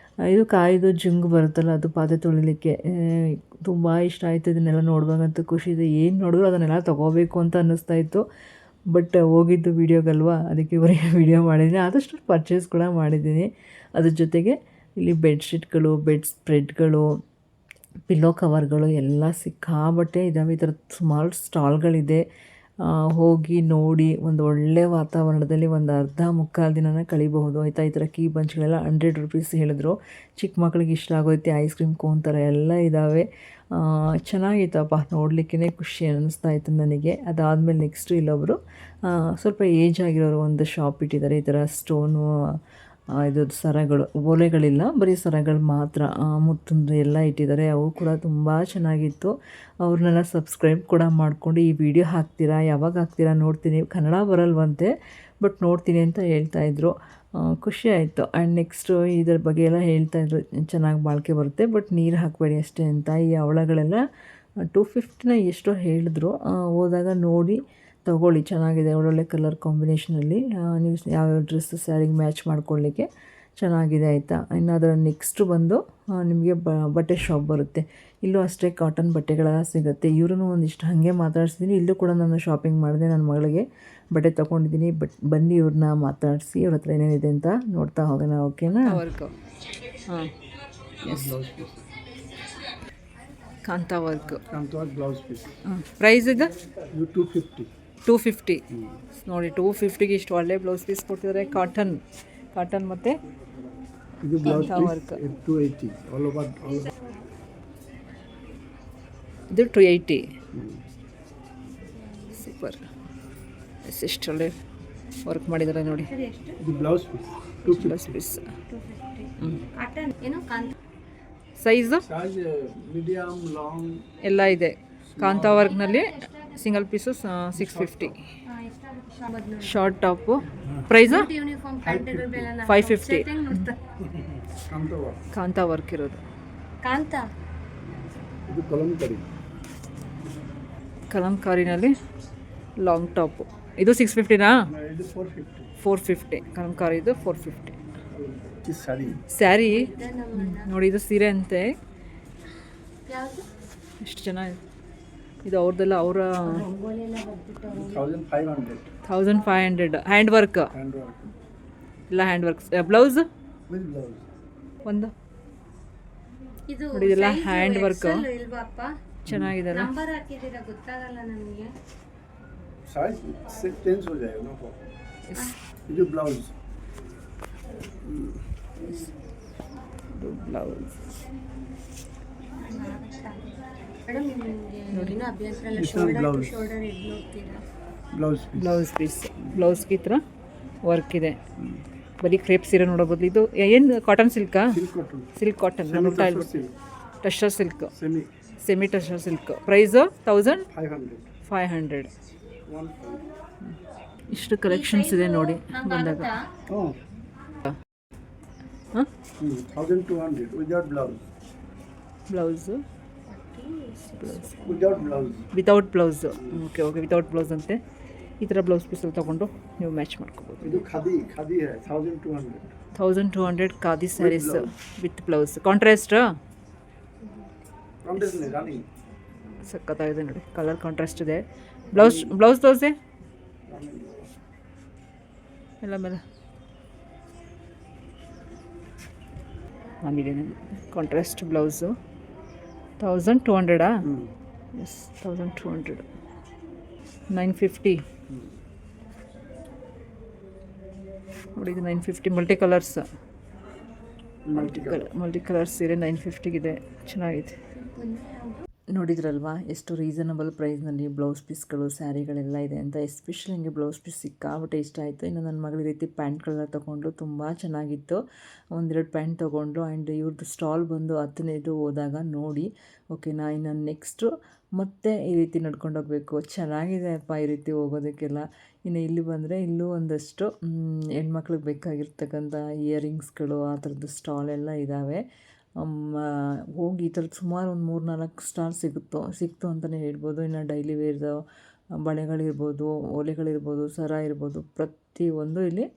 ಇದು ಕಾಯ್ದು ಜುಂಗು ಬರುತ್ತಲ್ಲ, ಅದು ಪಾತ್ರೆ ತೊಳಿಲಿಕ್ಕೆ ತುಂಬ ಇಷ್ಟ ಆಯಿತು. ಇದನ್ನೆಲ್ಲ ನೋಡುವಾಗಂತೂ ಖುಷಿ ಇದೆ. ಏನು ನೋಡಿದ್ರು ಅದನ್ನೆಲ್ಲ ತೊಗೋಬೇಕು ಅಂತ ಅನ್ನಿಸ್ತಾ ಇತ್ತು. ಬಟ್ ಹೋಗಿದ್ದು ವೀಡಿಯೋಗಲ್ವಾ, ಅದಕ್ಕೆ ಇವರಿಗೆ ವೀಡಿಯೋ ಮಾಡಿದ್ದೀನಿ. ಆದಷ್ಟು ಪರ್ಚೇಸ್ ಕೂಡ ಮಾಡಿದ್ದೀನಿ. ಅದ್ರ ಜೊತೆಗೆ ಇಲ್ಲಿ ಬೆಡ್ಶೀಟ್ಗಳು, ಬೆಡ್ ಸ್ಪ್ರೆಡ್ಗಳು, ಪಿಲ್ಲೋ ಕವರ್ಗಳು ಎಲ್ಲ ಸಿಕ್ಕಾಬಟ್ಟೆ ಇದ್ದಾವೆ. ಈ ಥರ ಸುಮಾರು ಸ್ಟಾಲ್ಗಳಿದೆ. ಹೋಗಿ ನೋಡಿ ಒಂದು ಒಳ್ಳೆಯ ವಾತಾವರಣದಲ್ಲಿ ಒಂದು ಅರ್ಧ ಮುಕ್ಕಾಲು ದಿನನ ಕಳಿಬಹುದು ಆಯಿತಾ. ಈ ಥರ ಕೀ ಬಂಚ್ಗಳೆಲ್ಲ 100 ರೂಪೀಸ್ ಹೇಳಿದ್ರು. ಚಿಕ್ಕ ಮಕ್ಳಿಗೆ ಇಷ್ಟ ಆಗೋಯ್ತು. ಐಸ್ ಕ್ರೀಮ್ ಕೋನ್ ಥರ ಎಲ್ಲ ಇದ್ದಾವೆ. ಚೆನ್ನಾಗಿತ್ತಪ್ಪ, ನೋಡಲಿಕ್ಕೇ ಖುಷಿ ಅನ್ನಿಸ್ತಾ ಇತ್ತು ನನಗೆ. ಅದಾದಮೇಲೆ ನೆಕ್ಸ್ಟು ಇಲ್ಲೊಬ್ಬರು ಸ್ವಲ್ಪ ಏಜ್ ಆಗಿರೋರು ಒಂದು ಶಾಪ್ ಇಟ್ಟಿದ್ದಾರೆ. ಈ ಥರ ಸ್ಟೋನು ಇದು ಸರಗಳು, ಓಲೆಗಳಿಲ್ಲ, ಬರೀ ಸರಗಳು ಮಾತ್ರ, ಮುತ್ತುಂದು ಎಲ್ಲ ಇಟ್ಟಿದ್ದಾರೆ. ಅವು ಕೂಡ ತುಂಬ ಚೆನ್ನಾಗಿತ್ತು. ಅವ್ರನ್ನೆಲ್ಲ ಸಬ್ಸ್ಕ್ರೈಬ್ ಕೂಡ ಮಾಡಿಕೊಂಡು ಈ ವಿಡಿಯೋ ಹಾಕ್ತೀರಾ, ಯಾವಾಗ ಹಾಕ್ತೀರಾ ನೋಡ್ತೀನಿ. ಕನ್ನಡ ಬರಲ್ವಂತೆ, ಬಟ್ ನೋಡ್ತೀನಿ ಅಂತ ಹೇಳ್ತಾಯಿದ್ರು. ಖುಷಿ ಆಯಿತು. ಆ್ಯಂಡ್ ನೆಕ್ಸ್ಟು ಇದ್ರ ಬಗ್ಗೆ ಎಲ್ಲ ಹೇಳ್ತಾಯಿದ್ರು, ಚೆನ್ನಾಗಿ ಬಾಳಿಕೆ ಬರುತ್ತೆ, ಬಟ್ ನೀರು ಹಾಕಬೇಡಿ ಅಷ್ಟೇ ಅಂತ. ಈ ಹವಳಗಳೆಲ್ಲ 250 ಎಷ್ಟೋ ಹೇಳಿದ್ರು. ಹೋದಾಗ ನೋಡಿ ತೊಗೊಳ್ಳಿ, ಚೆನ್ನಾಗಿದೆ. ಒಳ್ಳೊಳ್ಳೆ ಕಲರ್ ಕಾಂಬಿನೇಷನಲ್ಲಿ ನೀವು ಯಾವ್ಯಾವ ಡ್ರೆಸ್ ಸ್ಯಾರಿಗೆ ಮ್ಯಾಚ್ ಮಾಡ್ಕೊಳ್ಳಿಕ್ಕೆ ಚೆನ್ನಾಗಿದೆ ಆಯಿತಾ. ಇನ್ನು ಅದರ ನೆಕ್ಸ್ಟು ಬಂದು ನಿಮಗೆ ಬಟ್ಟೆ ಶಾಪ್ ಬರುತ್ತೆ. ಇಲ್ಲೂ ಅಷ್ಟೇ ಕಾಟನ್ ಬಟ್ಟೆಗಳೆಲ್ಲ ಸಿಗುತ್ತೆ. ಇವ್ರೂ ಒಂದಿಷ್ಟು ಹಾಗೆ ಮಾತಾಡ್ಸಿದ್ದೀನಿ. ಇಲ್ಲೂ ಕೂಡ ನಾನು ಶಾಪಿಂಗ್ ಮಾಡಿದೆ, ನನ್ನ ಮಗಳಿಗೆ ಬಟ್ಟೆ ತೊಗೊಂಡಿದ್ದೀನಿ. ಬನ್ನಿ ಇವ್ರನ್ನ ಮಾತಾಡಿಸಿ ಅವ್ರ ಹತ್ರ ಏನೇನಿದೆ ಅಂತ ನೋಡ್ತಾ ಹೋಗೋಣ, ಓಕೆನಾ. ಹಾಂ, yes, kantha work blouse piece. Price ಇದು 250 ನೋಡಿ. 250ಗೆ ಇಷ್ಟು ಒಳ್ಳೆ ಬ್ಲೌಸ್ ಪೀಸ್ ಕೊಡ್ತಿದ್ದಾರೆ. ಕಾಟನ್ ಮತ್ತು ಇದು ಬ್ಲೌಸ್ ವರ್ಕ್. 280 all over. ಇದು 280. ಸೂಪರ್, ಎಷ್ಟು ಒಳ್ಳೆ ವರ್ಕ್ ಮಾಡಿದ್ದಾರೆ ನೋಡಿ. ಇದು blouse piece blouse piece. Size medium, long ಎಲ್ಲ ಇದೆ. ಕಾಂತಾ ವರ್ಕ್ನಲ್ಲಿ single piece 650. Short top price 550. Kantha work ಇರೋದು. ಇದು ಕಲಂಕಾರಿನಲ್ಲಿ ಲಾಂಗ್ ಟಾಪು. ಇದು 650ನಾ? ಇದು 450. ಕಲಂಕಾರಿದು 450. ಸ್ಯಾರಿ ನೋಡಿ, ಇದು ಸೀರೆ ಅಂತೆ. ಎಷ್ಟು ಚೆನ್ನಾಗಿದೆ ಇದು. ಅವ್ರದ್ದೆಲ್ಲ ಅವರ 1500. ಹ್ಯಾಂಡ್ ವರ್ಕ್ ಎಲ್ಲ, ಹ್ಯಾಂಡ್ ವರ್ಕ್. ಬ್ಲೌಸ್ ಒಂದು ನೋಡಿ, ಇದೆಲ್ಲ ಹ್ಯಾಂಡ್ ವರ್ಕ್ ಚೆನ್ನಾಗಿದೆ ಅಲ್ಲ. ಇದು ಬ್ಲೌಸ್. Blouse blouse piece. ಬ್ಲೌಸ್ಗೆ ಈ ಥರ ವರ್ಕ್ ಇದೆ. ಬರೀ ಕ್ರೇಪ್ ಸೀರೆ ನೋಡೋ ಬದಲು ಇದು ಏನು ಕಾಟನ್ ಸಿಲ್ಕಾ? Silk cotton. ನೋಡ್ತಾ ಇಲ್ಬಿಟ್ಟು tussar silk, semi tussar silk. Price 1500. ಇಷ್ಟು ಕಲೆಕ್ಷನ್ಸ್ ಇದೆ ನೋಡಿ ಬಂದಾಗ. ಹಾಂ 1200 without blouse. Blouse Without blouse. Without blouse. Okay okay, without blouse ಅಂತೆ. ಈ ಥರ ಬ್ಲೌಸ್ ಪೀಸಲ್ಲಿ ತೊಗೊಂಡು ನೀವು ಮ್ಯಾಚ್ ಮಾಡ್ಕೋಬೋದು. ಇದು ಖಾದಿ है 1200. 1200 khadi sarees with blouse contrast. Contrast ಇಲ್ಲ ರಾಣಿ. ಸಕ್ಕತ್ತಾಗಿದೆ ನೋಡಿ, ಕಲರ್ ಕಾಂಟ್ರಾಸ್ಟ್ ಇದೆ. ಬ್ಲೌಸ್ ತೋರಿಸಿ ಎಲ್ಲ ಮೇಲೆ ಆಗಿದೆ ಕಾಂಟ್ರಾಸ್ಟ್ ಬ್ಲೌಸು. 1200 ಎಸ್ 1200 950 ನೋಡಿ. ಇದು 950 ಮಲ್ಟಿ ಕಲರ್ಸ್ ಸೀರೆ 950ಗಿದೆ. ಚೆನ್ನಾಗಿದೆ. ನೋಡಿದ್ರಲ್ವಾ ಎಷ್ಟು ರೀಸನಬಲ್ ಪ್ರೈಸ್ನಲ್ಲಿ ಬ್ಲೌಸ್ ಪೀಸ್ಗಳು ಸ್ಯಾರಿಗಳೆಲ್ಲ ಇದೆ ಅಂತ. ಎಸ್ಪೆಷಲಿ ನನಗೆ ಬ್ಲೌಸ್ ಪೀಸ್ ಸಿಕ್ಕಾಬಿಟ್ಟೆ ಇಷ್ಟ ಆಯಿತು. ಇನ್ನು ನನ್ನ ಮಗಳ ರೀತಿ ಪ್ಯಾಂಟ್ಗಳನ್ನ ತೊಗೊಂಡು ತುಂಬ ಚೆನ್ನಾಗಿತ್ತು. ಒಂದೆರಡು ಪ್ಯಾಂಟ್ ತೊಗೊಂಡು ಆ್ಯಂಡ್ ಇವ್ರದ್ದು ಸ್ಟಾಲ್ ಬಂದು 10ನೇದು ಹೋದಾಗ ನೋಡಿ ಓಕೆನಾ. ಇನ್ನು ನೆಕ್ಸ್ಟು ಮತ್ತೆ ಈ ರೀತಿ ನಡ್ಕೊಂಡು ಹೋಗಬೇಕು. ಚೆನ್ನಾಗಿದೆ ಅಪ್ಪ ಈ ರೀತಿ ಹೋಗೋದಕ್ಕೆಲ್ಲ. ಇನ್ನು ಇಲ್ಲಿ ಬಂದರೆ ಇಲ್ಲೂ ಒಂದಷ್ಟು ಹೆಣ್ಮಕ್ಳಿಗೆ ಬೇಕಾಗಿರ್ತಕ್ಕಂಥ ಇಯರಿಂಗ್ಸ್ಗಳು ಆ ಥರದ್ದು ಸ್ಟಾಲ್ ಎಲ್ಲ ಇದ್ದಾವೆ. ಹೋಗಿ ಈ ಥರದ್ದು ಸುಮಾರು ಒಂದು 3-4 ಸ್ಟಾಲ್ ಸಿಕ್ತು ಅಂತಲೇ ಹೇಳ್ಬೋದು. ಇನ್ನು ಡೈಲಿ ವೇರ್ದು ಬಳೆಗಳಿರ್ಬೋದು, ಓಲೆಗಳಿರ್ಬೋದು, ಸರ ಇರ್ಬೋದು, ಪ್ರತಿಯೊಂದು ಇಲ್ಲಿ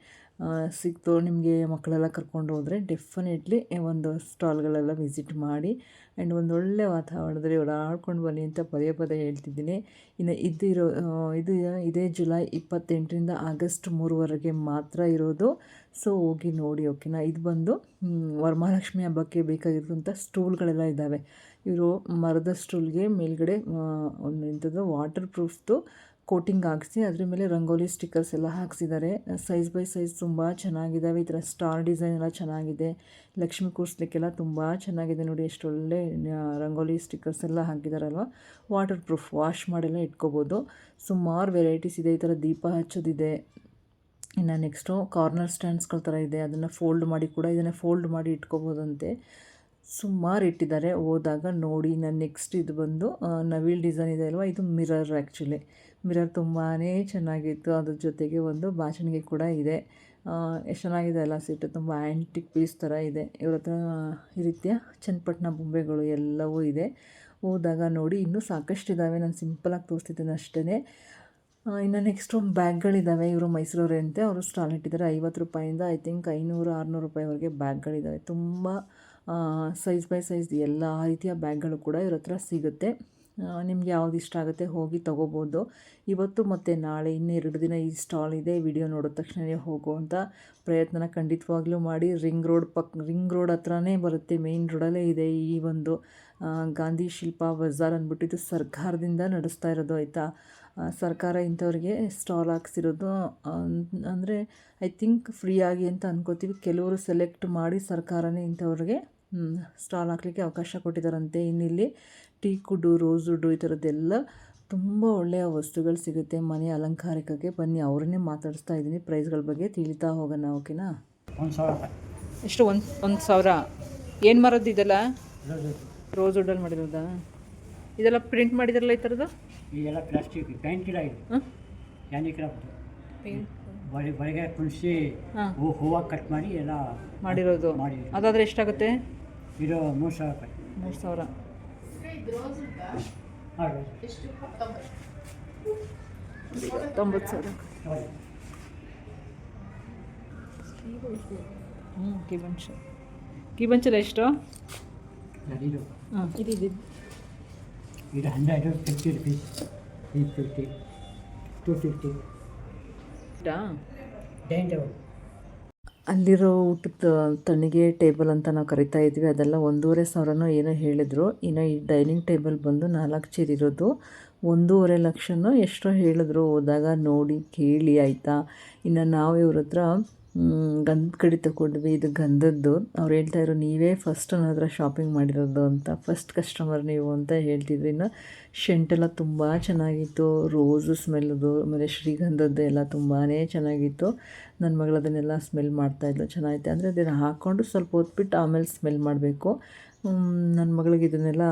ಸಿಕ್ತು. ನಿಮಗೆ ಮಕ್ಕಳೆಲ್ಲ ಕರ್ಕೊಂಡು ಹೋದರೆ ಡೆಫಿನೆಟ್ಲಿ ಒಂದು ಸ್ಟಾಲ್ಗಳೆಲ್ಲ ವಿಸಿಟ್ ಮಾಡಿ ಆ್ಯಂಡ್ ಒಂದೊಳ್ಳೆ ವಾತಾವರಣದಲ್ಲಿ ಓಡಾಡ್ಕೊಂಡು ಬನ್ನಿ ಅಂತ ಪದೇ ಪದೇ ಹೇಳ್ತಿದ್ದೀನಿ. ಇನ್ನು ಇದೇ ಜುಲೈ 28ರಿಂದ ಆಗಸ್ಟ್ 3ವರೆಗೆ ಮಾತ್ರ ಇರೋದು. ಸೊ ಹೋಗಿ ನೋಡಿ ಓಕೆನಾ. ಇದು ಬಂದು ವರಮಹಾಲಕ್ಷ್ಮಿ ಹಬ್ಬಕ್ಕೆ ಬೇಕಾಗಿರುವಂಥ ಸ್ಟೂಲ್ಗಳೆಲ್ಲ ಇದ್ದಾವೆ. ಇವರು ಮರದ ಸ್ಟೂಲ್ಗೆ ಮೇಲ್ಗಡೆ ಒಂದು ಇಂಥದ್ದು ವಾಟರ್ ಪ್ರೂಫ್ದು ಕೋಟಿಂಗ್ ಹಾಕಿಸಿ ಅದ್ರ ಮೇಲೆ ರಂಗೋಲಿ ಸ್ಟಿಕ್ಕರ್ಸ್ ಎಲ್ಲ ಹಾಕ್ಸಿದ್ದಾರೆ. ಸೈಜ್ ಬೈ ಸೈಜ್ ತುಂಬ ಚೆನ್ನಾಗಿದ್ದಾವೆ. ಈ ಥರ ಸ್ಟಾರ್ ಡಿಸೈನ್ ಎಲ್ಲ ಚೆನ್ನಾಗಿದೆ. ಲಕ್ಷ್ಮಿ ಕೂರಿಸ್ಲಿಕ್ಕೆಲ್ಲ ತುಂಬ ಚೆನ್ನಾಗಿದೆ ನೋಡಿ. ಎಷ್ಟು ಒಳ್ಳೆ ರಂಗೋಲಿ ಸ್ಟಿಕ್ಕರ್ಸ್ ಎಲ್ಲ ಹಾಕಿದಾರಲ್ವ. ವಾಟರ್ ಪ್ರೂಫ್, ವಾಶ್ ಮಾಡೆಲ್ಲ ಇಟ್ಕೋಬೋದು. ಸುಮಾರು ವೆರೈಟೀಸ್ ಇದೆ. ಈ ಥರ ದೀಪ ಹಚ್ಚೋದಿದೆ. ಇನ್ನು ನೆಕ್ಸ್ಟು ಕಾರ್ನರ್ ಸ್ಟ್ಯಾಂಡ್ಸ್ಗಳ ಥರ ಇದೆ. ಅದನ್ನು ಇದನ್ನು ಫೋಲ್ಡ್ ಮಾಡಿ ಇಟ್ಕೋಬೋದಂತೆ. ಸುಮಾರು ಇಟ್ಟಿದ್ದಾರೆ, ಹೋದಾಗ ನೋಡಿ. ನಾನು ನೆಕ್ಸ್ಟ್ ಇದು ಬಂದು ನವಿಲ್ ಡಿಸೈನ್ ಇದೆ ಅಲ್ವಾ, ಇದು ಮಿರರ್. ಆ್ಯಕ್ಚುಲಿ ಮಿರರ್ ತುಂಬಾ ಚೆನ್ನಾಗಿತ್ತು. ಅದ್ರ ಜೊತೆಗೆ ಒಂದು ಬಾಚಣಿಗೆ ಕೂಡ ಇದೆ. ಎಷ್ಟು ಚೆನ್ನಾಗಿದೆ ಅಲ್ಲ ಸೆಟ್ಟು. ತುಂಬ ಆ್ಯಂಟಿಕ್ ಪೀಸ್ ಥರ ಇದೆ. ಇವ್ರ ಹತ್ರ ಈ ರೀತಿಯ ಚನ್ನಪಟ್ಟಣ ಬೊಂಬೆಗಳು ಎಲ್ಲವೂ ಇದೆ. ಹೋದಾಗ ನೋಡಿ. ಇನ್ನೂ ಸಾಕಷ್ಟು ಇದ್ದಾವೆ, ನಾನು ಸಿಂಪಲಾಗಿ ತೋರಿಸ್ತಿದ್ದೀನಿ ಅಷ್ಟೇ. ಇನ್ನು ನೆಕ್ಸ್ಟು ಬ್ಯಾಗ್ಗಳಿದ್ದಾವೆ. ಇವರು ಮೈಸೂರವರೇ ಅಂತೆ. ಅವರು ಸ್ಟಾಲ್ ಇಟ್ಟಿದ್ದಾರೆ. 50 ರೂಪಾಯಿಂದ ಐ ಥಿಂಕ್ 500-600 ರೂಪಾಯಿವರೆಗೆ ಬ್ಯಾಗ್ಗಳಿದ್ದಾವೆ. ತುಂಬ ಸೈಜ್ ಬೈ ಸೈಜ್ ಎಲ್ಲ ರೀತಿಯ ಬ್ಯಾಗ್ಗಳು ಕೂಡ ಇವ್ರ ಹತ್ರ ಸಿಗುತ್ತೆ. ನಿಮ್ಗೆ ಯಾವ್ದು ಇಷ್ಟ ಆಗುತ್ತೆ ಹೋಗಿ ತೊಗೋಬೋದು. ಇವತ್ತು ಮತ್ತು ನಾಳೆ ಇನ್ನೂ 2 ದಿನ ಈ ಸ್ಟಾಲ್ ಇದೆ. ವಿಡಿಯೋ ನೋಡಿದ ತಕ್ಷಣವೇ ಹೋಗುವಂಥ ಪ್ರಯತ್ನ ಖಂಡಿತವಾಗ್ಲೂ ಮಾಡಿ. ರಿಂಗ್ ರೋಡ್ ಹತ್ರನೇ ಬರುತ್ತೆ, ಮೇಯ್ನ್ ರೋಡಲ್ಲೇ ಇದೆ ಈ ಒಂದು ಗಾಂಧಿ ಶಿಲ್ಪಾ ಬಜಾರ್ ಅಂದ್ಬಿಟ್ಟು. ಇದು ಸರ್ಕಾರದಿಂದ ನಡೆಸ್ತಾ ಇರೋದು ಆಯಿತಾ. ಸರ್ಕಾರ ಇಂಥವ್ರಿಗೆ ಸ್ಟಾಲ್ ಹಾಕ್ಸಿರೋದು. ಅಂದರೆ ಐ ಥಿಂಕ್ ಫ್ರೀಯಾಗಿ ಅಂತ ಅನ್ಕೋತೀವಿ. ಕೆಲವರು ಸೆಲೆಕ್ಟ್ ಮಾಡಿ ಸರ್ಕಾರನೇ ಇಂಥವ್ರಿಗೆ ಸ್ಟಾಲ್ ಹಾಕಲಿಕ್ಕೆ ಅವಕಾಶ ಕೊಟ್ಟಿದ್ದಾರಂತೆ. ಇನ್ನಿಲ್ಲಿ ಟೀಕುಡ್ಡು, ರೋಸುಡ್ಡು ಈ ಥರದ್ದೆಲ್ಲ ತುಂಬ ಒಳ್ಳೆಯ ವಸ್ತುಗಳು ಸಿಗುತ್ತೆ ಮನೆ ಅಲಂಕಾರಿಕಕ್ಕೆ. ಬನ್ನಿ, ಅವರನ್ನೇ ಮಾತಾಡಿಸ್ತಾ ಇದ್ದೀನಿ. ಪ್ರೈಸ್ಗಳ ಬಗ್ಗೆ ತಿಳಿತಾ ಹೋಗೋಣ ಓಕೆನಾ. 1000. ಎಷ್ಟು? 1000. ಏನು ಮರದ್ದು ಇದೆಲ್ಲ? ರೋಸುಡ್ಡಲ್ಲಿ ಮಾಡಿರೋದಾ? ಇದೆಲ್ಲ ಪ್ರಿಂಟ್ ಮಾಡಿದಾರಲ್ಲ ಈ ಥರದ್ದು? ಇದೆಲ್ಲ ಪ್ಲಾಸ್ಟಿಕ್ ಪೇಂಟ್ ಇಲ್ಲ ಇದು. ಹ್ಯಾಂಡಿಕ್ರಾಫ್ಟ್ ಬಳೆಗೆ ಕುಣಿಸಿ ಹೂವು ಕಟ್ ಮಾಡಿ ಎಲ್ಲ ಮಾಡಿರೋದು. ಅದಾದರೆ ಎಷ್ಟಾಗುತ್ತೆ? ಇದು 3000 ರೂಪಾಯಿ. 3000. ಹಾಂ 90,000. ಕೀಬಂಚೆಲ್ಲ ಎಷ್ಟು? ಇದು ಹಾಂ ಇದು ಇದು 150 rupees. 350, 250. Dining table. ಅಲ್ಲಿರೋ ಊಟದ ತಣಿಗೆ ಟೇಬಲ್ ಅಂತ ನಾವು ಕರಿತಾ ಇದ್ವಿ. ಅದೆಲ್ಲ 1,500,000 ಏನೋ ಹೇಳಿದ್ರು. ಇನ್ನು ಈ ಡೈನಿಂಗ್ ಟೇಬಲ್ ಬಂದು 4 ಚೇರ್ ಇರೋದು 1.5 ಲಕ್ಷನೋ ಎಷ್ಟೋ ಹೇಳಿದ್ರು. ಹೋದಾಗ ನೋಡಿ ಕೇಳಿ ಆಯಿತಾ. ಇನ್ನು ನಾವು ಇವ್ರ ಹತ್ರ ಗಂಧದ ಕಡೆ ತಗೊಂಡ್ವಿ. ಇದು ಗಂಧದ್ದು. ಅವ್ರು ಹೇಳ್ತಾಯಿದ್ರು ನೀವೇ ಫಸ್ಟ್ ನನ್ನ ಹತ್ರ ಶಾಪಿಂಗ್ ಮಾಡಿರೋದು ಅಂತ, ಫಸ್ಟ್ ಕಸ್ಟಮರ್ ನೀವು ಅಂತ ಹೇಳ್ತಿದ್ರು. ಇನ್ನು ಶೆಂಟೆಲ್ಲ ತುಂಬ ಚೆನ್ನಾಗಿತ್ತು. ರೋಸು ಸ್ಮೆಲ್ಲದು, ಆಮೇಲೆ ಶ್ರೀಗಂಧದ್ದು ಎಲ್ಲ ತುಂಬಾ ಚೆನ್ನಾಗಿತ್ತು. ನನ್ನ ಮಗಳು ಅದನ್ನೆಲ್ಲ ಸ್ಮೆಲ್ ಮಾಡ್ತಾಯಿದ್ಲು. ಚೆನ್ನಾಗಿತ್ತು. ಅಂದರೆ ಅದನ್ನು ಹಾಕ್ಕೊಂಡು ಸ್ವಲ್ಪ ಹೊತ್ಬಿಟ್ಟು ಆಮೇಲೆ ಸ್ಮೆಲ್ ಮಾಡಬೇಕು. ನನ್ನ ಮಗಳಿಗೆ ಇದನ್ನೆಲ್ಲ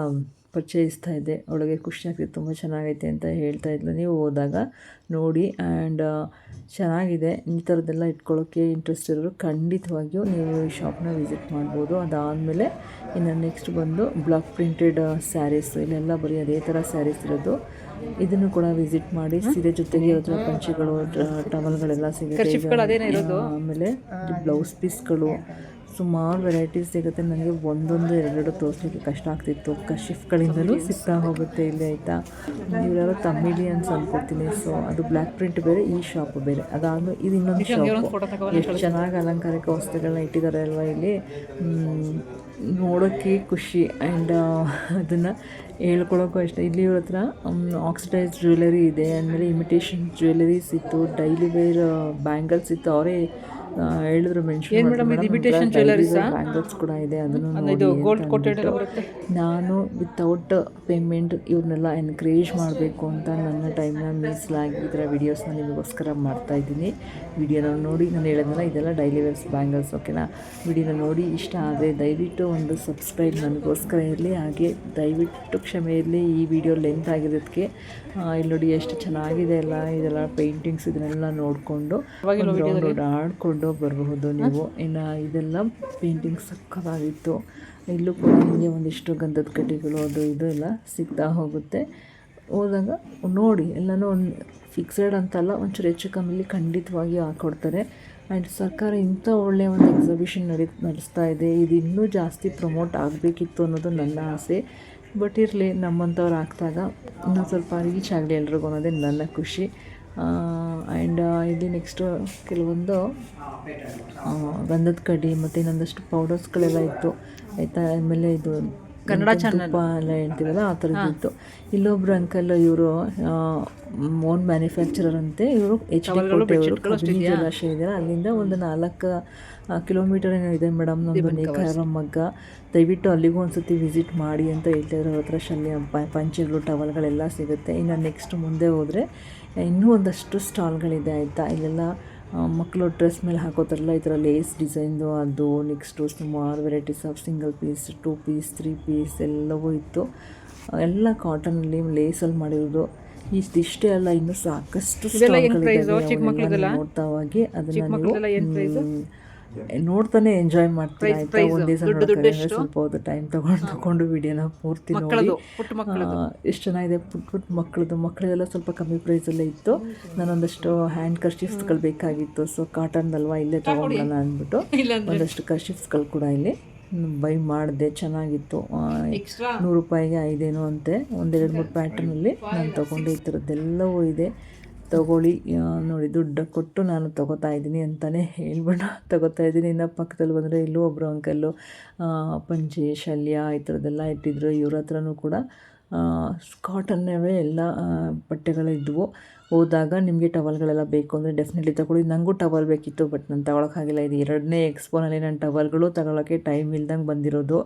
ಪರಿಚಯಿಸ್ತಾ ಇದ್ದೆ. ಅವಳಿಗೆ ಖುಷಿ ಆಗ್ತಿತ್ತು, ತುಂಬ ಚೆನ್ನಾಗೈತೆ ಅಂತ ಹೇಳ್ತಾ ಇದ್ಲು. ನೀವು ಹೋದಾಗ ನೋಡಿ. ಆ್ಯಂಡ್ ಚೆನ್ನಾಗಿದೆ. ಈ ಥರದ್ದೆಲ್ಲ ಇಟ್ಕೊಳ್ಳೋಕ್ಕೆ ಇಂಟ್ರೆಸ್ಟ್ ಇರೋರು ಖಂಡಿತವಾಗಿಯೂ ನೀವು ಈ ಶಾಪ್ನ ವಿಸಿಟ್ ಮಾಡ್ಬೋದು. ಅದಾದಮೇಲೆ ಇನ್ನು ನೆಕ್ಸ್ಟ್ ಬಂದು ಬ್ಲಾಕ್ ಪ್ರಿಂಟೆಡ್ ಸ್ಯಾರೀಸ್, ಇಲ್ಲೆಲ್ಲ ಬರೀ ಅದೇ ಥರ ಸ್ಯಾರೀಸ್ ಇರೋದು. ಇದನ್ನು ಕೂಡ ವಿಸಿಟ್ ಮಾಡಿ. ಸೀರೆ ಜೊತೆಗೆ ಅದರ ಪಂಚೆಗಳು, ಟವಲ್ಗಳೆಲ್ಲ ಸಿಗುತ್ತೆ. ಆಮೇಲೆ ಬ್ಲೌಸ್ ಪೀಸ್ಗಳು, ಸುಮಾರು ವೆರೈಟೀಸ್ ಸಿಗುತ್ತೆ. ನನಗೆ ಒಂದೊಂದು ಎರಡೆರಡು ತೋರಿಸ್ಲಿಕ್ಕೆ ಕಷ್ಟ ಆಗ್ತಿತ್ತು. ಕಶಿಫ್ಗಳಿಂದಲೂ ಸಿಗ್ತಾ ಹೋಗುತ್ತೆ ಇಲ್ಲಿ, ಆಯಿತಾ. ಇವರೆಲ್ಲ ತಮಿಳಿಯನ್ಸ್ ಅಂದ್ಕೊಡ್ತೀನಿ. ಸೊ ಅದು ಬ್ಲ್ಯಾಕ್ ಪ್ರಿಂಟ್ ಬೇರೆ, ಈ ಶಾಪ್ ಬೇರೆ. ಅದಾದಮೇಲೆ ಇದು ಇನ್ನೊಂದು ಶಾಪು. ಎಷ್ಟು ಚೆನ್ನಾಗಿ ಅಲಂಕಾರಿಕ ವಸ್ತುಗಳನ್ನ ಇಟ್ಟಿದ್ದಾರೆ ಅಲ್ವಾ ಇಲ್ಲಿ. ನೋಡೋಕ್ಕೆ ಖುಷಿ. ಆ್ಯಂಡ್ ಅದನ್ನು ಹೇಳ್ಕೊಳೋಕ್ಕೂ ಇಷ್ಟ. ಇಲ್ಲಿ ಇವ್ರ ಹತ್ರ ಆಕ್ಸಿಡೈಸ್ ಜ್ಯುವೆಲರಿ ಇದೆ. ಆಮೇಲೆ ಇಮಿಟೇಷನ್ ಜ್ಯುವೆಲರೀಸ್ ಇತ್ತು, ಡೈಲಿ ವೇರ್ ಬ್ಯಾಂಗಲ್ಸ್ ಇತ್ತು. ಅವರೇ ಹೇಳಿದ್ರು, ಮೆನ್ಷನ್ ಬ್ಯಾಂಗಲ್ಸ್ ಕೂಡ ಇದೆ, ಅದನ್ನು ಗೋಲ್ಡ್ ಕೋಟೆಡ್. ನಾನು ವಿತೌಟ್ ಪೇಮೆಂಟ್ ಇವ್ರನ್ನೆಲ್ಲ ಎನ್ಕರೇಜ್ ಮಾಡಬೇಕು ಅಂತ ನನ್ನ ಟೈಮ್ನ ಮೀಸಲಾಗಿ ಈ ಥರ ವೀಡಿಯೋಸ್ನ ನಿಮಗೋಸ್ಕರ ಮಾಡ್ತಾಯಿದ್ದೀನಿ. ವಿಡಿಯೋನ ನೋಡಿ, ನಾನು ಹೇಳಿದ್ನಲ್ಲ ಇದೆಲ್ಲ ಡೈಲಿ ವೇರ್ಸ್ ಬ್ಯಾಂಗಲ್ಸ್, ಓಕೆನಾ. ವಿಡಿಯೋನ ನೋಡಿ ಇಷ್ಟ ಆದರೆ ದಯವಿಟ್ಟು ಒಂದು ಸಬ್ಸ್ಕ್ರೈಬ್ ನನಗೋಸ್ಕರ ಇರಲಿ. ಹಾಗೆ ದಯವಿಟ್ಟು ಕ್ಷಮೆ ಇರಲಿ ಈ ವಿಡಿಯೋ ಲೆಂತ್ ಆಗಿರೋದಕ್ಕೆ. ಇಲ್ಲಿ ನೋಡಿ ಎಷ್ಟು ಚೆನ್ನಾಗಿದೆ ಅಲ್ಲ, ಇದೆಲ್ಲ ಪೇಂಟಿಂಗ್ಸ್, ಇದನ್ನೆಲ್ಲ ನೋಡಿಕೊಂಡು ಆಡ್ಕೊಂಡು ಬರಬಹುದು ನೀವು. ಇನ್ನು ಇದೆಲ್ಲ ಪೇಂಟಿಂಗ್ ಸಕ್ಕತ್ತಾಗಿತ್ತು. ಇಲ್ಲೂ ಕೂಡ ನಿಮಗೆ ಒಂದಿಷ್ಟು ಗಂಧದ ಕಡ್ಡಿಗಳು ಅದು ಇದು ಎಲ್ಲ ಸಿಗ್ತಾ ಹೋಗುತ್ತೆ. ಹೋದಾಗ ನೋಡಿ, ಎಲ್ಲನೂ ಒಂದು ಫಿಕ್ಸೆಡ್ ಅಂತಲ್ಲ, ಒಂಚೂರು ಹೆಚ್ಚು ಕಮ್ಮಿಲಿ ಖಂಡಿತವಾಗಿ ಹಾಕ್ಕೊಡ್ತಾರೆ. ಆ್ಯಂಡ್ ಸರ್ಕಾರ ಇಂಥ ಒಳ್ಳೆಯ ಒಂದು ಎಕ್ಸಿಬಿಷನ್ ನಡೆಸ್ತಾ ಇದೆ. ಇದು ಇನ್ನೂ ಜಾಸ್ತಿ ಪ್ರಮೋಟ್ ಆಗಬೇಕಿತ್ತು ಅನ್ನೋದು ನನ್ನ ಆಸೆ. ಬಟ್ ಇರಲಿ, ನಮ್ಮಂಥವ್ರು ಹಾಕಿದಾಗ ಇನ್ನೂ ಸ್ವಲ್ಪ ರೀಚ್ ಆಗಲಿ ಎಲ್ರಿಗೂ ಅನ್ನೋದೇ ನನ್ನ ಖುಷಿ. ಆ್ಯಂಡ್ ಇಲ್ಲಿ ನೆಕ್ಸ್ಟು ಕೆಲವೊಂದು ಗಂಧದ ಕಡ್ಡಿ ಮತ್ತು ಇನ್ನೊಂದಷ್ಟು ಪೌಡರ್ಸ್ಗಳೆಲ್ಲ ಇತ್ತು, ಆಯಿತಾ. ಆಮೇಲೆ ಇದು ಕನ್ನಡ ತುಪ್ಪ ಎಲ್ಲ ಹೇಳ್ತೀವಲ್ಲ, ಆ ಥರದ್ದಿತ್ತು. ಇಲ್ಲೊಬ್ರು ಅಂಕಲ್, ಇವರು ಓನ್ ಮ್ಯಾನುಫ್ಯಾಕ್ಚರರ್ ಅಂತೆ. ಇವರು HD ಜಲಾಶಯ ಇದೆಯಲ್ಲ, ಅಲ್ಲಿಂದ ಒಂದು 4 ಕಿಲೋಮೀಟರ್ ಏನೋ ಇದೆ ಮೇಡಮ್ ನಮ್ಮದು ನೇಕಾರ ಮಗ್ಗ. ದಯವಿಟ್ಟು ಅಲ್ಲಿಗೂ ಒಂದು ಸತಿ ವಿಸಿಟ್ ಮಾಡಿ ಅಂತ ಹೇಳ್ತಾಯಿದ್ರು. ಅವ್ರ ಹತ್ರ ಶಲ್ಯ, ಪಂಚೆಗಳು, ಟವಲ್ಗಳೆಲ್ಲ ಸಿಗುತ್ತೆ. ಇನ್ನು ನೆಕ್ಸ್ಟ್ ಮುಂದೆ ಹೋದರೆ ಇನ್ನೂ ಒಂದಷ್ಟು ಸ್ಟಾಲ್ಗಳಿದೆ, ಆಯಿತಾ. ಇಲ್ಲೆಲ್ಲ ಮಕ್ಕಳು ಡ್ರೆಸ್ ಮೇಲೆ ಹಾಕೋತಾರಲ್ಲ, ಈ ಥರ ಲೇಸ್ ಡಿಸೈನ್ದು ಅದು. ನೆಕ್ಸ್ಟು ಸುಮಾರು varieties of single piece, 2 piece, 3 piece ಎಲ್ಲವೂ ಇತ್ತು. ಎಲ್ಲ ಕಾಟನಲ್ಲಿ ಲೇಸಲ್ಲಿ ಮಾಡಿರೋದು. ಇಷ್ಟೇ ಅಲ್ಲ, ಇನ್ನೂ ಸಾಕಷ್ಟು ನೋಡ್ತಾ ಹೋಗಿ ಅದನ್ನು ನೀವು ನೋಡ್ತಾನೆ ಎಂಜಾಯ್ ಮಾಡ್ತೀರಾ, ಆಯಿತಾ. ಒಂದು ದಿವಸ ನೋಡೋಕೆ ಸ್ವಲ್ಪ ಹೊತ್ತು ಟೈಮ್ ತಗೊಂಡು ವಿಡಿಯೋನ ಪೂರ್ತಿ ನೋಡಿ. ಎಷ್ಟು ಚೆನ್ನಾಗಿದೆ. ಪುಟ್ಟ ಮಕ್ಕಳದೆಲ್ಲ ಸ್ವಲ್ಪ ಕಮ್ಮಿ ಪ್ರೈಸಲ್ಲೇ ಇತ್ತು. ನಾನೊಂದಷ್ಟು ಹ್ಯಾಂಡ್ ಕರ್ಚೀಫ್ಸ್ಗಳು ಬೇಕಾಗಿತ್ತು. ಸೊ ಕಾಟನ್ದಲ್ವಾ, ಇಲ್ಲೇ ತೊಗೊಂಡ್ಬಿಡೋಣ ಅಂದ್ಬಿಟ್ಟು ಒಂದಷ್ಟು ಕರ್ಚೀಫ್ಸ್ಗಳು ಕೂಡ ಇಲ್ಲಿ ಬೈ ಮಾಡಿದೆ. ಚೆನ್ನಾಗಿತ್ತು. 100 ರೂಪಾಯಿಗೆ 5 ಅಂತೆ. 1-2-3 ಪ್ಯಾಟರ್ನಲ್ಲಿ ನಾನು ತೊಗೊಂಡೆ. ಈ ಥರದ್ದೆಲ್ಲವೂ ಇದೆ, ತೊಗೊಳ್ಳಿ. ನೋಡಿ, ದುಡ್ಡು ಕೊಟ್ಟು ನಾನು ತೊಗೋತಾ ಇದ್ದೀನಿ ಅಂತಲೇ ಹೇಳ್ಬಿಟ್ಟು ತೊಗೋತಾ ಇದ್ದೀನಿ. ಇನ್ನು ಪಕ್ಕದಲ್ಲಿ ಬಂದರೆ ಇಲ್ಲೂ ಒಬ್ಬರು ಅಂಕಲ್ಲು ಪಂಚೆ, ಶಲ್ಯ ಈ ಥರದ್ದೆಲ್ಲ ಇಟ್ಟಿದ್ರು. ಇವ್ರ ಹತ್ರನೂ ಕೂಡ ಕಾಟನ್ನವೇ ಎಲ್ಲ ಬಟ್ಟೆಗಳಿದ್ವು. ಹೋದಾಗ ನಿಮಗೆ ಟವಲ್ಗಳೆಲ್ಲ ಬೇಕು ಅಂದರೆ ಡೆಫಿನೆಟ್ಲಿ ತಗೊಳ್ಳಿ. ನನಗೂ ಟವಲ್ ಬೇಕಿತ್ತು, ಬಟ್ ನಾನು ತಗೊಳಕ್ಕಾಗಿಲ್ಲ. ಇದು 2ನೇ ಎಕ್ಸ್ಪೋನಲ್ಲಿ ನಾನು ಟವಲ್ಗಳು ತಗೊಳ್ಳೋಕ್ಕೆ ಟೈಮ್ ಇಲ್ದಂಗೆ ಬಂದಿರೋದು.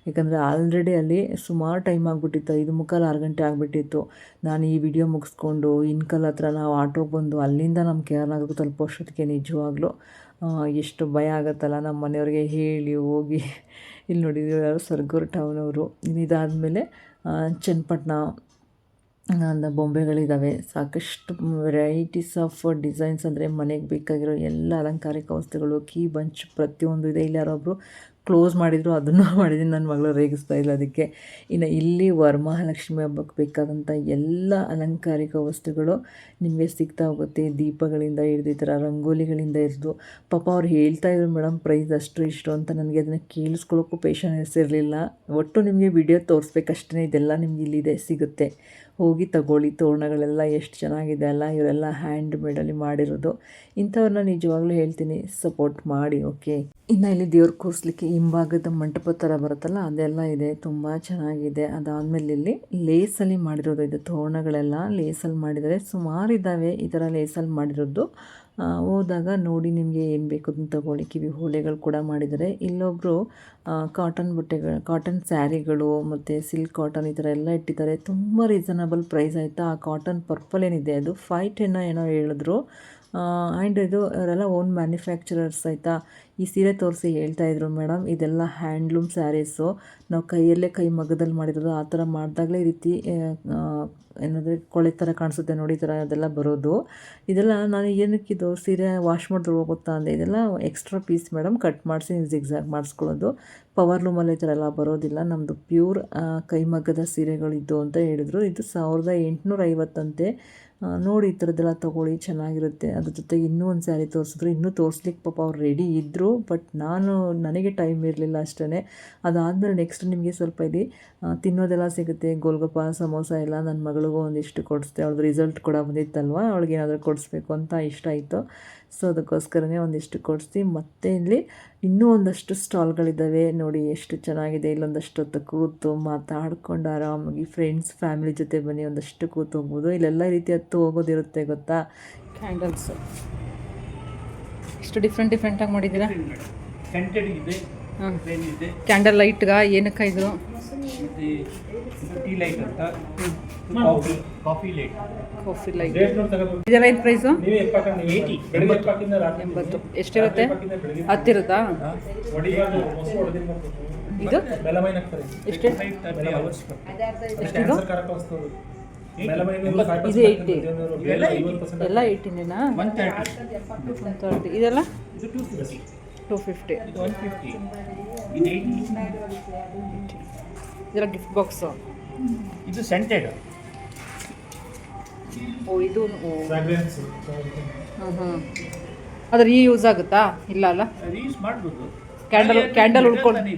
ಯಾಕಂದರೆ ಆಲ್ರೆಡಿ ಅಲ್ಲಿ ಸುಮಾರು ಟೈಮ್ ಆಗಿಬಿಟ್ಟಿತ್ತು. 5:45-6 ಗಂಟೆ ಆಗಿಬಿಟ್ಟಿತ್ತು. ನಾನು ಈ ವಿಡಿಯೋ ಮುಗಿಸ್ಕೊಂಡು ಇನ್ಕಲ್ ಹತ್ರ ನಾವು ಆಟೋಗೆ ಬಂದು ಅಲ್ಲಿಂದ ನಮ್ಮ KR ತಲುಪೋಷ್ಟೊತ್ತಿಗೆ ನಿಜವಾಗ್ಲೂ ಎಷ್ಟು ಭಯ ಆಗುತ್ತಲ್ಲ ನಮ್ಮ ಮನೆಯವ್ರಿಗೆ ಹೇಳಿ ಹೋಗಿ. ಇಲ್ಲಿ ನೋಡಿದ್ರು ಯಾರು ಸರ್ಗೂರು ಟೌನವರು. ಇದಾದಮೇಲೆ ಚನ್ನಪಟ್ಟಣ ಬೊಂಬೆಗಳಿದ್ದಾವೆ. ಸಾಕಷ್ಟು ವೆರೈಟೀಸ್ ಆಫ್ ಡಿಸೈನ್ಸ್, ಅಂದರೆ ಮನೆಗೆ ಬೇಕಾಗಿರೋ ಎಲ್ಲ ಅಲಂಕಾರಿಕ ವಸ್ತುಗಳು, ಕೀ ಬಂಚ್ ಪ್ರತಿಯೊಂದು ಇದೆ. ಇಲ್ಲಿ ಯಾರೊಬ್ಬರು ಕ್ಲೋಸ್ ಮಾಡಿದರು, ಅದನ್ನು ಮಾಡಿದ್ದೀನಿ. ನನ್ನ ಮಗಳು ರೇಗಿಸ್ತಾ ಇಲ್ಲ ಅದಕ್ಕೆ. ಇನ್ನು ಇಲ್ಲಿ ವರಮಹಾಲಕ್ಷ್ಮಿ ಹಬ್ಬಕ್ಕೆ ಬೇಕಾದಂಥ ಎಲ್ಲ ಅಲಂಕಾರಿಕ ವಸ್ತುಗಳು ನಿಮಗೆ ಸಿಗ್ತಾ ಹೋಗುತ್ತೆ. ದೀಪಗಳಿಂದ ಹಿಡಿದು ಈ ಥರ ರಂಗೋಲಿಗಳಿಂದ ಹಿಡಿದು. ಪಾಪ ಅವ್ರು ಹೇಳ್ತಾಯಿದ್ರು, ಮೇಡಮ್ ಪ್ರೈಸ್ ಅಷ್ಟು ಇಷ್ಟು ಅಂತ. ನನಗೆ ಅದನ್ನು ಕೇಳಿಸ್ಕೊಳ್ಳೋಕ್ಕೂ ಪೇಷನ್ಸ್ ಇರಲಿಲ್ಲ. ಒಟ್ಟು ನಿಮಗೆ ವಿಡಿಯೋ ತೋರಿಸ್ಬೇಕಷ್ಟೇ. ಇದೆಲ್ಲ ನಿಮ್ಗೆ ಇಲ್ಲಿದೆ, ಸಿಗುತ್ತೆ, ಹೋಗಿ ತಗೊಳ್ಳಿ. ತೋರಣಗಳೆಲ್ಲ ಎಷ್ಟು ಚೆನ್ನಾಗಿದೆ ಅಲ್ಲ. ಇವರೆಲ್ಲ ಹ್ಯಾಂಡ್ ಮೇಡಲ್ಲಿ ಮಾಡಿರೋದು. ಇಂಥವ್ರನ್ನ ನಿಜವಾಗ್ಲೂ ಹೇಳ್ತೀನಿ, ಸಪೋರ್ಟ್ ಮಾಡಿ, ಓಕೆ. ಇನ್ನು ಇಲ್ಲಿ ದೇವ್ರು ಕೂರಿಸ್ಲಿಕ್ಕೆ ಹಿಂಭಾಗದ ಮಂಟಪ ಥರ ಬರುತ್ತಲ್ಲ, ಅದೆಲ್ಲ ಇದೆ, ತುಂಬ ಚೆನ್ನಾಗಿದೆ. ಅದಾದಮೇಲೆ ಇಲ್ಲಿ ಲೇಸಲ್ಲಿ ಮಾಡಿರೋದು, ಇದು ತೋರಣಗಳೆಲ್ಲ ಲೇಸಲ್ಲಿ ಮಾಡಿದರೆ ಸುಮಾರು ಇದ್ದಾವೆ ಈ ಥರ ಲೇಸಲ್ಲಿ ಮಾಡಿರೋದು. ಹೋದಾಗ ನೋಡಿ ನಿಮಗೆ ಏನು ಬೇಕು ಅದನ್ನು ತಗೊಳ್ಳಿ. ಕಿವಿ ಓಲೆಗಳು ಕೂಡ ಮಾಡಿದ್ದಾರೆ. ಇಲ್ಲೊಬ್ಬರು ಕಾಟನ್ ಬಟ್ಟೆಗಳು, ಕಾಟನ್ ಸ್ಯಾರಿಗಳು ಮತ್ತು ಸಿಲ್ಕ್ ಕಾಟನ್ ಈ ಥರ ಎಲ್ಲ ಇಟ್ಟಿದ್ದಾರೆ. ತುಂಬ ರೀಸನಬಲ್ ಪ್ರೈಸ್, ಆಯಿತಾ. ಆ ಕಾಟನ್ ಪರ್ಪಲ್ ಏನಿದೆ ಅದು 510 ಏನೋ ಹೇಳಿದ್ರು. ಆ್ಯಂಡ್ ಇದು ಅವರೆಲ್ಲ ಓನ್ ಮ್ಯಾನುಫ್ಯಾಕ್ಚರರ್ಸ್ ಆಯಿತಾ. ಈ ಸೀರೆ ತೋರಿಸಿ ಹೇಳ್ತಾಯಿದ್ರು ಮೇಡಮ್ ಇದೆಲ್ಲ ಹ್ಯಾಂಡ್ಲೂಮ್ ಸ್ಯಾರೀಸು, ನಾವು ಕೈಯಲ್ಲೇ ಕೈ ಮಗ್ಗದಲ್ಲಿ ಮಾಡಿರೋದು, ಆ ಥರ ಮಾಡಿದಾಗಲೇ ಈ ರೀತಿ ಏನಂದರೆ ಕೊಳೆ ಥರ ಕಾಣಿಸುತ್ತೆ ನೋಡಿ, ಈ ಥರ ಅದೆಲ್ಲ ಬರೋದು. ಇದೆಲ್ಲ ನಾನು ಏನಕ್ಕಿದು ಸೀರೆ ವಾಶ್ ಮಾಡಿದ್ರೆ ಹೋಗುತ್ತಾ ಅಂದೆ, ಇದೆಲ್ಲ ಎಕ್ಸ್ಟ್ರಾ ಪೀಸ್ ಮೇಡಮ್, ಕಟ್ ಮಾಡಿಸಿ ನೀವು ಜಿಗ್ಜಾಗ್ ಮಾಡಿಸ್ಕೊಳ್ಳೋದು. ಪವರ್ ಲೂಮಲ್ಲಿ ಈ ಥರ ಎಲ್ಲ ಬರೋದಿಲ್ಲ, ನಮ್ಮದು ಪ್ಯೂರ್ ಕೈಮಗ್ಗದ ಸೀರೆಗಳಿದ್ದು ಅಂತ ಹೇಳಿದರು. ಇದು 1850 ಅಂತೆ. ನೋಡಿ ಈ ಥರದ್ದೆಲ್ಲ ತೊಗೊಳ್ಳಿ, ಚೆನ್ನಾಗಿರುತ್ತೆ. ಅದ್ರ ಜೊತೆಗೆ ಇನ್ನೂ ಒಂದು ಸ್ಯಾರಿ ತೋರಿಸಿದ್ರು, ಇನ್ನೂ ತೋರಿಸ್ಲಿಕ್ಕೆ ಪಾಪ ಅವ್ರು ರೆಡಿ ಇದ್ದರು, ಬಟ್ ನನಗೆ ಟೈಮ್ ಇರಲಿಲ್ಲ ಅಷ್ಟೇ. ಅದಾದಮೇಲೆ ನೆಕ್ಸ್ಟ್ ನಿಮಗೆ ಸ್ವಲ್ಪ ಇಲ್ಲಿ ತಿನ್ನೋದೆಲ್ಲ ಸಿಗುತ್ತೆ, ಗೋಲ್ಗಪ್ಪ ಸಮೋಸ ಎಲ್ಲ. ನನ್ನ ಮಗಳಿಗೂ ಒಂದಿಷ್ಟು ಕೊಡಿಸ್ದೆ, ಅವ್ಳದ್ದು ರಿಸಲ್ಟ್ ಕೂಡ ಬಂದಿತ್ತಲ್ವ, ಅವಳಿಗೆ ಏನಾದರೂ ಕೊಡಿಸ್ಬೇಕು ಅಂತ ಇಷ್ಟ ಆಯಿತು. ಸೊ ಅದಕ್ಕೋಸ್ಕರನೇ ಒಂದಿಷ್ಟು ಕೊಡಿಸಿ. ಮತ್ತು ಇಲ್ಲಿ ಇನ್ನೂ ಒಂದಷ್ಟು ಸ್ಟಾಲ್ಗಳಿದ್ದಾವೆ ನೋಡಿ, ಎಷ್ಟು ಚೆನ್ನಾಗಿದೆ. ಇಲ್ಲೊಂದಷ್ಟು ಹೊತ್ತು ಕೂತು ಮಾತಾಡ್ಕೊಂಡು ಆರಾಮಾಗಿ ಫ್ರೆಂಡ್ಸ್ ಫ್ಯಾಮಿಲಿ ಜೊತೆ ಬನ್ನಿ, ಒಂದಷ್ಟು ಕೂತು ಹೋಗ್ಬೋದು. ಇಲ್ಲೆಲ್ಲ ಈ ರೀತಿ ಹತ್ತು ಹೋಗೋದಿರುತ್ತೆ ಗೊತ್ತಾ. ಕ್ಯಾಂಡಲ್ಸು ಎಷ್ಟು ಡಿಫ್ರೆಂಟಾಗಿ ಮಾಡಿದ್ದೀರಾ. ಸೆಂಟೆಡ್ ಇದೆ, ಪ್ಲೇನ್ ಇದೆ. ಕ್ಯಾಂಡಲ್ ಲೈಟ್ಗ ಏನಕ್ಕೆ ಇದು ಟೀ ಲೈಟ್ ಅಂತ, ಕಾಫಿ ಲೈಟ್. ಕಾಫಿ ಲೈಟ್ ಇದೆಲ್ಲ ಏನು ಪ್ರೈಸು? 80. ಎಷ್ಟಿರುತ್ತೆ? 10 ಇರುತ್ತಾ? ಇದು ಎಷ್ಟು? ಎಷ್ಟಿದು? ಇದು 80. ಎಲ್ಲ 18 130. ಇದೆಲ್ಲ 250. ಇದು 150. ಇದು 80. ಇದೆಲ್ಲ ಗಿಫ್ಟ್ ಬಾಕ್ಸು. ಇದು ಸೆಂಟೆಡ್. ಓ ಇದು ಅದ್ರ ಈ ಯೂಸ್ ಆಗುತ್ತಾ? ಇಲ್ಲ ಅಲ್ಲ, ಯೂಸ್ ಮಾಡ್ಬೋದು. ಕ್ಯಾಂಡಲ್ ಉಳ್ಕೊಳ್ಳಿ.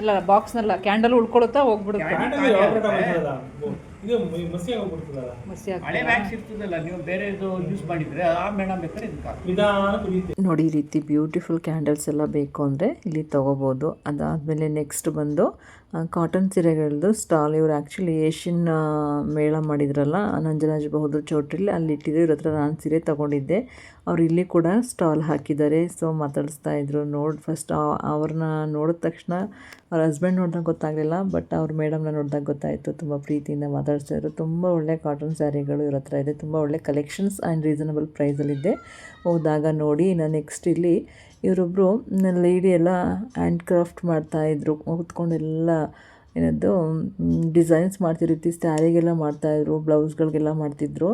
ಅಲ್ಲ ಬಾಕ್ಸ್ನಲ್ಲ, ಕ್ಯಾಂಡಲ್ ಉಳ್ಕೊಳುತ್ತಾ ಹೋಗ್ಬಿಡುತ್ತೆ. ಹಳೆ ಬ್ಯಾಗ್ಸ್ ಇರ್ತದಲ್ಲ, ನೀವು ಬೇರೆದು ಯೂಸ್ ಮಾಡಿದ್ರೆ ಮೇಡಮ್ ಬೇಕಾದ್ರೆ ನೋಡಿ ಈ ರೀತಿ ಬ್ಯೂಟಿಫುಲ್ ಕ್ಯಾಂಡಲ್ಸ್ ಎಲ್ಲ ಬೇಕು ಅಂದರೆ ಇಲ್ಲಿ ತೊಗೋಬೋದು. ಅದಾದಮೇಲೆ ನೆಕ್ಸ್ಟ್ ಬಂದು ಕಾಟನ್ ಸೀರೆಗಳದ್ದು ಸ್ಟಾಲ್. ಇವರು ಆ್ಯಕ್ಚುಲಿ ಏಷ್ಯನ್ ಮೇಳ ಮಾಡಿದ್ರಲ್ಲ ನಂಜನಾಜ್ ಬಹದ್ದೂರ್ ಚೌಟ್ರಿಲಿ, ಅಲ್ಲಿ ಇಟ್ಟಿದ್ರು. ಇವ್ರ ಹತ್ರ ನಾನು ಸೀರೆ ತೊಗೊಂಡಿದ್ದೆ, ಅವ್ರು ಇಲ್ಲಿ ಕೂಡ ಸ್ಟಾಲ್ ಹಾಕಿದ್ದಾರೆ. ಸೊ ಮಾತಾಡಿಸ್ತಾ ಇದ್ರು. ಫಸ್ಟ್ ಅವ್ರನ್ನ ನೋಡಿದ ತಕ್ಷಣ ಅವ್ರ ಹಸ್ಬೆಂಡ್ ನೋಡಿದಾಗ ಗೊತ್ತಾಗಲಿಲ್ಲ, ಬಟ್ ಅವ್ರ ಮೇಡಮ್ನ ನೋಡಿದಾಗ ಗೊತ್ತಾಯಿತು. ತುಂಬ ಪ್ರೀತಿಯಿಂದ ಮಾತಾಡ್ತಾಯಿದ್ರು. ತುಂಬ ಒಳ್ಳೆ ಕಾಟನ್ ಸ್ಯಾರಿಗಳು ಇವ್ರ ಹತ್ರ ಇದೆ, ತುಂಬ ಒಳ್ಳೆ ಕಲೆಕ್ಷನ್ಸ್ ಆ್ಯಂಡ್ ರೀಸನಬಲ್ ಪ್ರೈಸಲ್ಲಿದೆ. ಹೋದಾಗ ನೋಡಿ. ನಾನು ನೆಕ್ಸ್ಟ್ ಇಲ್ಲಿ ಇವರೊಬ್ಬರು ಲೇಡಿ ಎಲ್ಲ ಹ್ಯಾಂಡ್ ಕ್ರಾಫ್ಟ್ ಮಾಡ್ತಾಯಿದ್ರು, ಕೂತ್ಕೊಂಡೆಲ್ಲ ಏನದು ಡಿಸೈನ್ಸ್ ಮಾಡ್ತಿರ್ತಿ, ಸ್ಯಾರಿಗೆಲ್ಲ ಮಾಡ್ತಾಯಿದ್ರು, ಬ್ಲೌಸ್ಗಳಿಗೆಲ್ಲ ಮಾಡ್ತಿದ್ರು.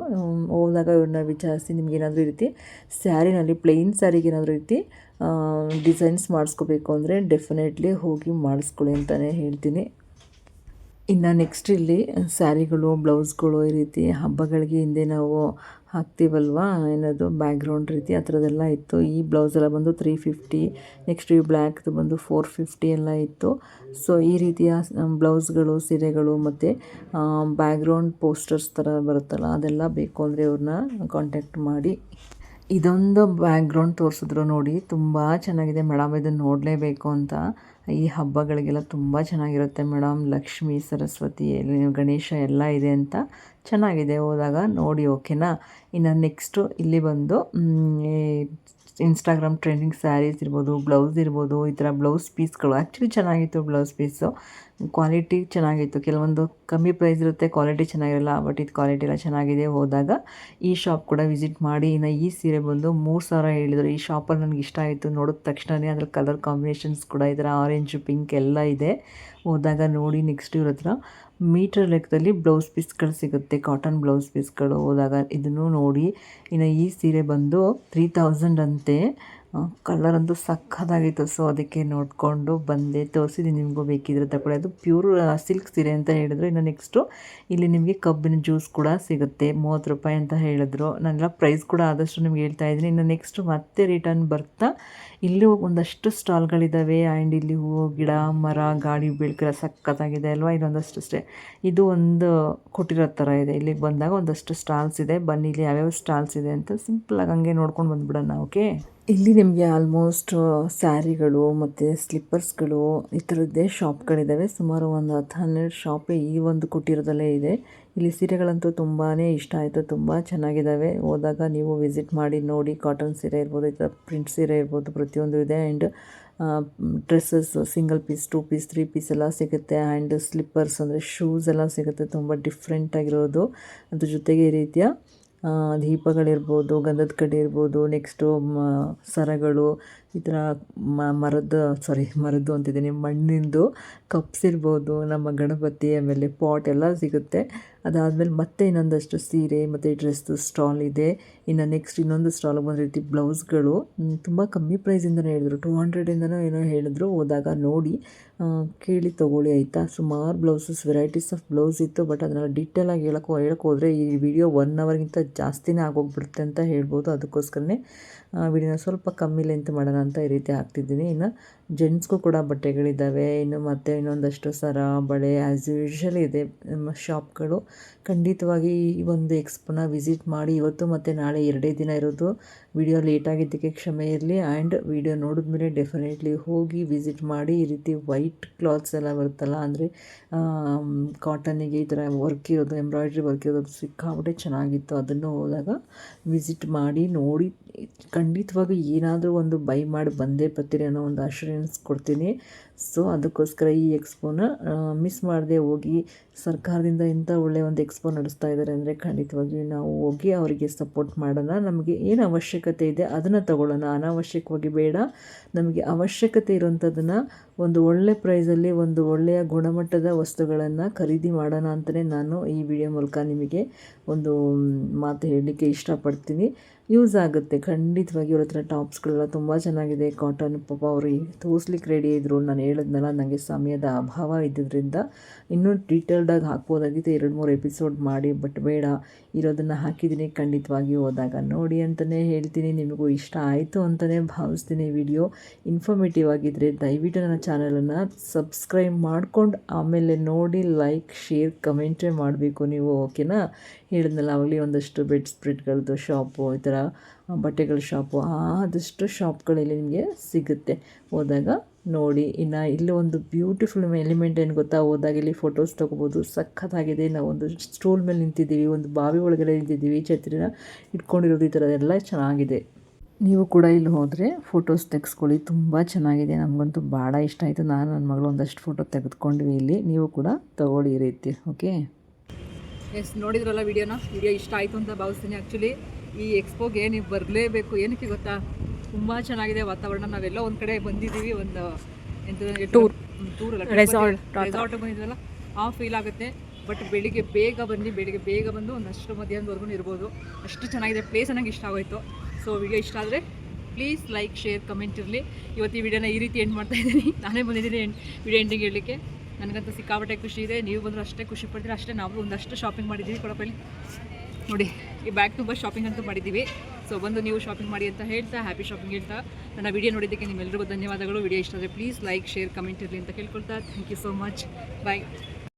ಹೋದಾಗ ಇವ್ರನ್ನ ವಿಚಾರಿಸಿ, ನಿಮ್ಗೇನಾದರೂ ಈ ರೀತಿ ಸ್ಯಾರಿನಲ್ಲಿ ಪ್ಲೇನ್ ಸ್ಯಾರಿಗೆ ಏನಾದರೂ ರೀತಿ ಡಿಸೈನ್ಸ್ ಮಾಡಿಸ್ಕೋಬೇಕು ಅಂದರೆ ಡೆಫಿನೆಟ್ಲಿ ಹೋಗಿ ಮಾಡಿಸ್ಕೊಳ್ಳಿ ಅಂತಲೇ ಹೇಳ್ತೀನಿ. ಇನ್ನು ನೆಕ್ಸ್ಟ್ ಇಲ್ಲಿ ಸ್ಯಾರಿಗಳು, ಬ್ಲೌಸ್ಗಳು ಈ ರೀತಿ ಹಬ್ಬಗಳಿಗೆ ಹಿಂದೆ ನಾವು ಹಾಕ್ತೀವಲ್ವಾ, ಏನದು ಬ್ಯಾಕ್ಗ್ರೌಂಡ್ ರೀತಿ ಆ ಥರದ್ದೆಲ್ಲ ಇತ್ತು. ಈ ಬ್ಲೌಸ್ ಎಲ್ಲ ಬಂದು 350, ನೆಕ್ಸ್ಟ್ ಈ ಬ್ಲ್ಯಾಕ್ದು ಬಂದು 450 ಎಲ್ಲ ಇತ್ತು. ಸೊ ಈ ರೀತಿಯ ಬ್ಲೌಸ್ಗಳು, ಸೀರೆಗಳು ಮತ್ತು ಬ್ಯಾಕ್ಗ್ರೌಂಡ್ ಪೋಸ್ಟರ್ಸ್ ಥರ ಬರುತ್ತಲ್ಲ, ಅದೆಲ್ಲ ಬೇಕು ಅಂದರೆ ಇವ್ರನ್ನ ಕಾಂಟ್ಯಾಕ್ಟ್ ಮಾಡಿ. ಇದೊಂದು ಬ್ಯಾಕ್ಗ್ರೌಂಡ್ ತೋರಿಸಿದ್ರು ನೋಡಿ, ತುಂಬ ಚೆನ್ನಾಗಿದೆ ಮೇಡಮ್, ಇದನ್ನು ನೋಡಲೇಬೇಕು ಅಂತ. ಈ ಹಬ್ಬಗಳಿಗೆಲ್ಲ ತುಂಬ ಚೆನ್ನಾಗಿರುತ್ತೆ ಮೇಡಮ್. ಲಕ್ಷ್ಮೀ, ಸರಸ್ವತಿ, ಗಣೇಶ ಎಲ್ಲ ಇದೆ ಅಂತ ಚೆನ್ನಾಗಿದೆ. ಹೋದಾಗ ನೋಡಿ, ಓಕೆನಾ. ಇನ್ನು ನೆಕ್ಸ್ಟು ಇಲ್ಲಿ ಬಂದು ಇನ್ಸ್ಟಾಗ್ರಾಮ್ ಟ್ರೆಂಡಿಂಗ್ ಸ್ಯಾರೀಸ್ ಇರ್ಬೋದು, ಬ್ಲೌಸ್ ಇರ್ಬೋದು, ಈ ಥರ ಬ್ಲೌಸ್ ಪೀಸ್ಗಳು ಆ್ಯಕ್ಚುಲಿ ಚೆನ್ನಾಗಿತ್ತು. ಬ್ಲೌಸ್ ಪೀಸು ಕ್ವಾಲಿಟಿ ಚೆನ್ನಾಗಿತ್ತು. ಕೆಲವೊಂದು ಕಮ್ಮಿ ಪ್ರೈಸ್ ಇರುತ್ತೆ, ಕ್ವಾಲಿಟಿ ಚೆನ್ನಾಗಿರಲ್ಲ, ಬಟ್ ಇದು ಕ್ವಾಲಿಟಿ ಎಲ್ಲ ಚೆನ್ನಾಗಿದೆ. ಹೋದಾಗ ಈ ಶಾಪ್ ಕೂಡ ವಿಸಿಟ್ ಮಾಡಿ. ಇನ್ನು ಈ ಸೀರೆ ಬಂದು 3000 ಹೇಳಿದರು. ಈ ಶಾಪಲ್ಲಿ ನನಗೆ ಇಷ್ಟ ಆಯಿತು. ನೋಡಿದ ತಕ್ಷಣವೇ ಅದ್ರ ಕಲರ್ ಕಾಂಬಿನೇಷನ್ಸ್ ಕೂಡ ಇದರ ಆರೆಂಜು, ಪಿಂಕ್ ಎಲ್ಲ ಇದೆ. ಹೋದಾಗ ನೋಡಿ. ನೆಕ್ಸ್ಟ್ ಇವ್ರ ಹತ್ರ ಮೀಟರ್ ಲೆಕ್ಕದಲ್ಲಿ ಬ್ಲೌಸ್ ಪೀಸ್ಗಳು ಸಿಗುತ್ತೆ, ಕಾಟನ್ ಬ್ಲೌಸ್ ಪೀಸ್ಗಳು. ಹೋದಾಗ ಇದನ್ನು ನೋಡಿ. ಇನ್ನು ಈ ಸೀರೆ ಬಂದು 3000 ಅಂತೆ. ಕಲರ್ ಅಂತೂ ಸಕ್ಕತ್ತಾಗಿತ್ತು. ಸೊ ಅದಕ್ಕೆ ನೋಡಿಕೊಂಡು ಬಂದೆ, ತೋರಿಸಿದ್ದೀನಿ. ನಿಮಗೂ ಬೇಕಿದ್ರೆ ತಗೊಳ್ಳಿ. ಅದು ಪ್ಯೂರ್ ಸಿಲ್ಕ್ ಸೀರೆ ಅಂತ ಹೇಳಿದ್ರು. ಇನ್ನು ನೆಕ್ಸ್ಟು ಇಲ್ಲಿ ನಿಮಗೆ ಕಬ್ಬಿನ ಜ್ಯೂಸ್ ಕೂಡ ಸಿಗುತ್ತೆ, 30 ರೂಪಾಯಿ ಅಂತ ಹೇಳಿದ್ರು. ನಾನೆಲ್ಲ ಪ್ರೈಸ್ ಕೂಡ ಆದಷ್ಟು ನಿಮ್ಗೆ ಹೇಳ್ತಾ ಇದ್ದೀನಿ. ಇನ್ನು ನೆಕ್ಸ್ಟ್ ಮತ್ತೆ ರಿಟರ್ನ್ ಬರ್ತಾ ಇಲ್ಲೂ ಒಂದಷ್ಟು ಸ್ಟಾಲ್ಗಳಿದ್ದಾವೆ. ಆ್ಯಂಡ್ ಇಲ್ಲಿ ಹೂವು, ಗಿಡ, ಮರ, ಗಾಡಿ ಬೆಳಕೆಲ್ಲ ಸಕ್ಕತ್ತಾಗಿದೆ ಅಲ್ವಾ. ಇಲ್ಲೊಂದಷ್ಟೇ ಇದು ಒಂದು ಕೊಟ್ಟಿರೋ ಥರ ಇದೆ. ಇಲ್ಲಿಗೆ ಬಂದಾಗ ಒಂದಷ್ಟು ಸ್ಟಾಲ್ಸ್ ಇದೆ. ಬನ್ನಿ ಇಲ್ಲಿ ಯಾವ್ಯಾವ ಸ್ಟಾಲ್ಸ್ ಇದೆ ಅಂತ ಸಿಂಪಲಾಗಿ ಹಂಗೆ ನೋಡ್ಕೊಂಡು ಬಂದುಬಿಡೋಣ. ಓಕೆ. ಇಲ್ಲಿ ನಿಮಗೆ ಆಲ್ಮೋಸ್ಟ್ ಸ್ಯಾರಿಗಳು ಮತ್ತು ಸ್ಲಿಪ್ಪರ್ಸ್ಗಳು ಈ ಥರದ್ದೇ ಶಾಪ್ಗಳಿದ್ದಾವೆ. ಸುಮಾರು ಒಂದು 10-12 ಶಾಪೇ ಈ ಒಂದು ಕೊಟ್ಟಿರೋದಲ್ಲೇ ಇದೆ. ಇಲ್ಲಿ ಸೀರೆಗಳಂತೂ ತುಂಬಾ ಇಷ್ಟ ಆಯಿತು, ತುಂಬ ಚೆನ್ನಾಗಿದ್ದಾವೆ. ಹೋದಾಗ ನೀವು ವಿಸಿಟ್ ಮಾಡಿ ನೋಡಿ. ಕಾಟನ್ ಸೀರೆ ಇರ್ಬೋದು, ಈ ಥರ ಪ್ರಿಂಟ್ ಸೀರೆ ಇರ್ಬೋದು, ಪ್ರತಿಯೊಂದು ಇದೆ. And dresses single piece, 2 piece, 3 piece ಎಲ್ಲ ಸಿಗುತ್ತೆ. ಆ್ಯಂಡ್ ಸ್ಲಿಪ್ಪರ್ಸ್ ಅಂದರೆ ಶೂಸ್ ಎಲ್ಲ ಸಿಗುತ್ತೆ, ತುಂಬ ಡಿಫ್ರೆಂಟಾಗಿರೋದು. ಅದ್ರ ಜೊತೆಗೆ ಈ ರೀತಿಯ ದೀಪಗಳಿರ್ಬೋದು, ಗಂಧದ ಕಡ್ಡಿ ಇರ್ಬೋದು, ನೆಕ್ಸ್ಟು ಸರಗಳು, ಈ ಥರ ಮರದ್ದು ಅಂತಿದ್ದೀನಿ, ಮಣ್ಣಿಂದು ಕಪ್ಸ್ ಇರ್ಬೋದು, ನಮ್ಮ ಗಣಪತಿ, ಆಮೇಲೆ ಪಾಟ್ ಎಲ್ಲ ಸಿಗುತ್ತೆ. ಅದಾದಮೇಲೆ ಮತ್ತೆ ಇನ್ನೊಂದಷ್ಟು ಸೀರೆ ಮತ್ತು ಡ್ರೆಸ್ದು ಸ್ಟಾಲ್ ಇದೆ. ಇನ್ನು ನೆಕ್ಸ್ಟ್ ಇನ್ನೊಂದು ಸ್ಟಾಲ್ಗೆ ಬಂದ ರೀತಿ ಬ್ಲೌಸ್ಗಳು ತುಂಬ ಕಮ್ಮಿ ಪ್ರೈಸಿಂದನೇ ಹೇಳಿದ್ರು, 200ಇಂದನೋ ಏನೋ ಹೇಳಿದ್ರು. ಹೋದಾಗ ನೋಡಿ ಕೇಳಿ ತೊಗೊಳ್ಳಿ ಆಯಿತಾ. ಸುಮಾರು ಬ್ಲೌಸಸ್, ವೆರೈಟೀಸ್ ಆಫ್ ಬ್ಲೌಸ್ ಇತ್ತು. ಬಟ್ ಅದನ್ನೆಲ್ಲ ಡೀಟೇಲಾಗಿ ಹೇಳೋಕ್ಕೋದ್ರೆ ಈ ವಿಡಿಯೋ 1 ಅವರ್ಗಿಂತ ಜಾಸ್ತಿನೇ ಆಗೋಗ್ಬಿಡುತ್ತೆ ಅಂತ ಹೇಳ್ಬೋದು. ಅದಕ್ಕೋಸ್ಕರನೇ ವಿಡಿಯೋನ ಸ್ವಲ್ಪ ಕಮ್ಮಿ ಲೆಂತ್ ಮಾಡೋಣ ಅಂತ ಈ ರೀತಿ ಹಾಕ್ತಿದ್ದೀನಿ. ಇನ್ನು ಜೆಂಟ್ಸ್ಗೂ ಕೂಡ ಬಟ್ಟೆಗಳಿದ್ದಾವೆ. ಇನ್ನು ಮತ್ತು ಇನ್ನೊಂದಷ್ಟು ಸರ, ಬಳೆ ಆ್ಯಸ್ ಯೂಶ್ವಲ್ ಇದೆ ನಮ್ಮ ಶಾಪ್ಗಳು. ಖಂಡಿತವಾಗಿ ಈ ಒಂದು ಎಕ್ಸ್ಪೋನ ವಿಸಿಟ್ ಮಾಡಿ. ಇವತ್ತು ಮತ್ತು ನಾಳೆ 2 ದಿನ ಇರೋದು. ವಿಡಿಯೋ ಲೇಟಾಗಿದ್ದಕ್ಕೆ ಕ್ಷಮೆ ಇರಲಿ. ಆ್ಯಂಡ್ ವಿಡಿಯೋ ನೋಡಿದ್ಮೇಲೆ ಡೆಫಿನೆಟ್ಲಿ ಹೋಗಿ ವಿಸಿಟ್ ಮಾಡಿ. ಈ ರೀತಿ ವೈಟ್ ಕ್ಲಾತ್ಸ್ ಎಲ್ಲ ಬರುತ್ತಲ್ಲ, ಅಂದರೆ ಕಾಟನ್ನಿಗೆ ಈ ಥರ ವರ್ಕ್ ಇರೋದು, ಎಂಬ್ರಾಯ್ಡ್ರಿ ವರ್ಕ್ ಇರೋದು ಸಿಕ್ಕಾಬಿಟ್ಟೆ ಚೆನ್ನಾಗಿತ್ತು. ಅದನ್ನು ಹೋದಾಗ ವಿಸಿಟ್ ಮಾಡಿ ನೋಡಿ. ಖಂಡಿತವಾಗಿ ಏನಾದರೂ ಒಂದು ಬೈ ಮಾಡಿ ಬಂದೇ ಬರ್ತೀರಿ ಅನ್ನೋ ಒಂದು ಅಶ್ಯೂರೆನ್ಸ್ ಕೊಡ್ತೀನಿ. ಸೊ ಅದಕ್ಕೋಸ್ಕರ ಈ ಎಕ್ಸ್ಪೋನ ಮಿಸ್ ಮಾಡದೆ ಹೋಗಿ. ಸರ್ಕಾರದಿಂದ ಇಂಥ ಒಳ್ಳೆಯ ಒಂದು ಎಕ್ಸ್ಪೋ ನಡೆಸ್ತಾ ಇದ್ದಾರೆ ಅಂದರೆ ಖಂಡಿತವಾಗಿ ನಾವು ಹೋಗಿ ಅವರಿಗೆ ಸಪೋರ್ಟ್ ಮಾಡೋಣ. ನಮಗೆ ಏನು ಅವಶ್ಯಕತೆ ಇದೆ ಅದನ್ನು ತಗೊಳ್ಳೋಣ, ಅನಾವಶ್ಯಕವಾಗಿ ಬೇಡ. ನಮಗೆ ಅವಶ್ಯಕತೆ ಇರೋಂಥದ್ದನ್ನು ಒಂದು ಒಳ್ಳೆ ಪ್ರೈಸಲ್ಲಿ, ಒಂದು ಒಳ್ಳೆಯ ಗುಣಮಟ್ಟದ ವಸ್ತುಗಳನ್ನು ಖರೀದಿ ಮಾಡೋಣ ಅಂತಲೇ ನಾನು ಈ ವಿಡಿಯೋ ಮೂಲಕ ನಿಮಗೆ ಒಂದು ಮಾತು ಹೇಳಲಿಕ್ಕೆ ಇಷ್ಟಪಡ್ತೀನಿ. ಯೂಸ್ ಆಗುತ್ತೆ ಖಂಡಿತವಾಗಿ. ಇವ್ರ ಹತ್ರ ಟಾಪ್ಸ್ಗಳೆಲ್ಲ ತುಂಬ ಚೆನ್ನಾಗಿದೆ. ಕಾಟನ್ ಪಾಪ ಅವರು ತೋರಿಸ್ಲಿಕ್ಕೆ ರೆಡಿ ಇದ್ದರು. ನಾನು ಹೇಳಿದ್ನಲ್ಲ, ನನಗೆ ಸಮಯದ ಅಭಾವ ಇದ್ದಿದ್ದರಿಂದ ಇನ್ನೂ ಡೀಟೇಲ್ಡಾಗಿ ಹಾಕ್ಬೋದಾಗಿತ್ತು, 2-3 ಎಪಿಸೋಡ್ ಮಾಡಿ. ಬಟ್ ಬೇಡ, ಇರೋದನ್ನು ಹಾಕಿದ್ದೀನಿ. ಖಂಡಿತವಾಗಿ ಹೋದಾಗ ನೋಡಿ ಅಂತಲೇ ಹೇಳ್ತೀನಿ. ನಿಮಗೂ ಇಷ್ಟ ಆಯಿತು ಅಂತಲೇ ಭಾವಿಸ್ತೀನಿ. ವಿಡಿಯೋ ಇನ್ಫಾರ್ಮೇಟಿವ್ ಆಗಿದ್ದರೆ ದಯವಿಟ್ಟು ನನ್ನ ಚಾನಲನ್ನು ಸಬ್ಸ್ಕ್ರೈಬ್ ಮಾಡ್ಕೊಂಡು ಆಮೇಲೆ ನೋಡಿ, ಲೈಕ್, ಶೇರ್, ಕಮೆಂಟೇ ಮಾಡಬೇಕು ನೀವು, ಓಕೆನಾ. ಹೇಳಿದ್ನಲ್ಲ ಆಗಲಿ, ಒಂದಷ್ಟು ಬೆಡ್ ಸ್ಪ್ರೆಡ್ಗಳದ್ದು ಶಾಪು, ಈ ಥರ ಬಟ್ಟೆಗಳ ಶಾಪು, ಆದಷ್ಟು ಶಾಪ್ಗಳಲ್ಲಿ ನಿಮಗೆ ಸಿಗುತ್ತೆ. ಹೋದಾಗ ನೋಡಿ. ಇನ್ನು ಇಲ್ಲಿ ಒಂದು ಬ್ಯೂಟಿಫುಲ್ ಎಲಿಮೆಂಟ್ ಏನು ಗೊತ್ತಾ, ಹೋದಾಗ ಇಲ್ಲಿ ಫೋಟೋಸ್ ತೊಗೋಬೋದು. ಸಖತ್ತಾಗಿದೆ. ನಾವೊಂದು ಸ್ಟೂಲ್ ಮೇಲೆ ನಿಂತಿದ್ದೀವಿ, ಒಂದು ಬಾವಿ ಒಳಗಡೆ ನಿಂತಿದ್ದೀವಿ, ಛತ್ರಿನ ಇಟ್ಕೊಂಡಿರೋದು, ಈ ಥರ ಎಲ್ಲ ಚೆನ್ನಾಗಿದೆ. ನೀವು ಕೂಡ ಇಲ್ಲಿ ಹೋದರೆ ಫೋಟೋಸ್ ತೆಗೆಸ್ಕೊಳ್ಳಿ, ತುಂಬ ಚೆನ್ನಾಗಿದೆ. ನಮಗಂತೂ ಭಾಳ ಇಷ್ಟ ಆಯಿತು. ನಾನು ನನ್ನ ಮಗಳು ಒಂದಷ್ಟು ಫೋಟೋ ತೆಗೆದುಕೊಂಡ್ವಿ ಇಲ್ಲಿ. ನೀವು ಕೂಡ ತೊಗೊಳ್ಳಿ ಈ ರೀತಿ, ಓಕೆ. ಎಸ್, ನೋಡಿದ್ರಲ್ಲ ವಿಡಿಯೋ ಇಷ್ಟ ಆಯಿತು ಅಂತ ಭಾವಿಸ್ತೀನಿ. ಆ್ಯಕ್ಚುಲಿ ಈ ಎಕ್ಸ್ಪೋಗೆ ನೀವು ಬರಲೇಬೇಕು. ಏನಕ್ಕೆ ಗೊತ್ತಾ, ತುಂಬ ಚೆನ್ನಾಗಿದೆ ವಾತಾವರಣ. ನಾವೆಲ್ಲ ಒಂದು ಕಡೆ ಬಂದಿದ್ದೀವಿ, ಒಂದು ರೆಸಾರ್ಟ್ ಬಂದಿದ್ವಲ್ಲ, ಆ ಫೀಲ್ ಆಗುತ್ತೆ. ಬಟ್ ಬೆಳಿಗ್ಗೆ ಬೇಗ ಬಂದು ಒಂದಷ್ಟು ಮಧ್ಯಾಹ್ನದವರೆಗೂ ಇರ್ಬೋದು. ಅಷ್ಟು ಚೆನ್ನಾಗಿದೆ ಪ್ಲೇಸ್, ನನಗೆ ಇಷ್ಟ ಆಗೋಯ್ತು. ಸೊ ವಿಡಿಯೋ ಇಷ್ಟ ಆದರೆ ಪ್ಲೀಸ್ ಲೈಕ್, ಶೇರ್, ಕಮೆಂಟ್ ಇರಲಿ. ಇವತ್ತು ಈ ವಿಡಿಯೋನ ಈ ರೀತಿ ಎಂಡ್ ಮಾಡ್ತಾಯಿದ್ದೀನಿ. ನಾನೇ ಬಂದಿದ್ದೀನಿ ವಿಡಿಯೋ ಎಂಡಿಂಗ್ ಹೇಳಲಿಕ್ಕೆ. ನನಗಂತೂ ಸಿಕ್ಕಾಪಟ್ಟೆ ಖುಷಿ ಇದೆ. ನೀವು ಬಂದರೂ ಅಷ್ಟೇ ಖುಷಿ ಪಡ್ತೀರಾ. ಅಷ್ಟೇ ನಾವು ಒಂದಷ್ಟು ಶಾಪಿಂಗ್ ಮಾಡಿದ್ದೀವಿ. ಕೊಡಪಲ್ಲಿ ನೋಡಿ, ಈ ಬ್ಯಾಗ್ ತುಂಬ ಶಾಪಿಂಗ್ ಅಂತೂ ಮಾಡಿದ್ದೀವಿ. ಸೊ ಬಂದು ನೀವು ಶಾಪಿಂಗ್ ಮಾಡಿ ಅಂತ ಹೇಳ್ತಾ, ಹ್ಯಾಪಿ ಶಾಪಿಂಗ್ ಹೇಳ್ತಾ, ನನ್ನ ವಿಡಿಯೋ ನೋಡಿದ್ದಕ್ಕೆ ನಿಮ್ಮೆಲ್ಲರಿಗೂ ಧನ್ಯವಾದಗಳು. ವಿಡಿಯೋ ಇಷ್ಟ ಆದರೆ ಪ್ಲೀಸ್ ಲೈಕ್, ಶೇರ್, ಕಮೆಂಟ್ ಇರಲಿ ಅಂತ ಕೇಳ್ಕೊಳ್ತಾ, thank you so much. Bye.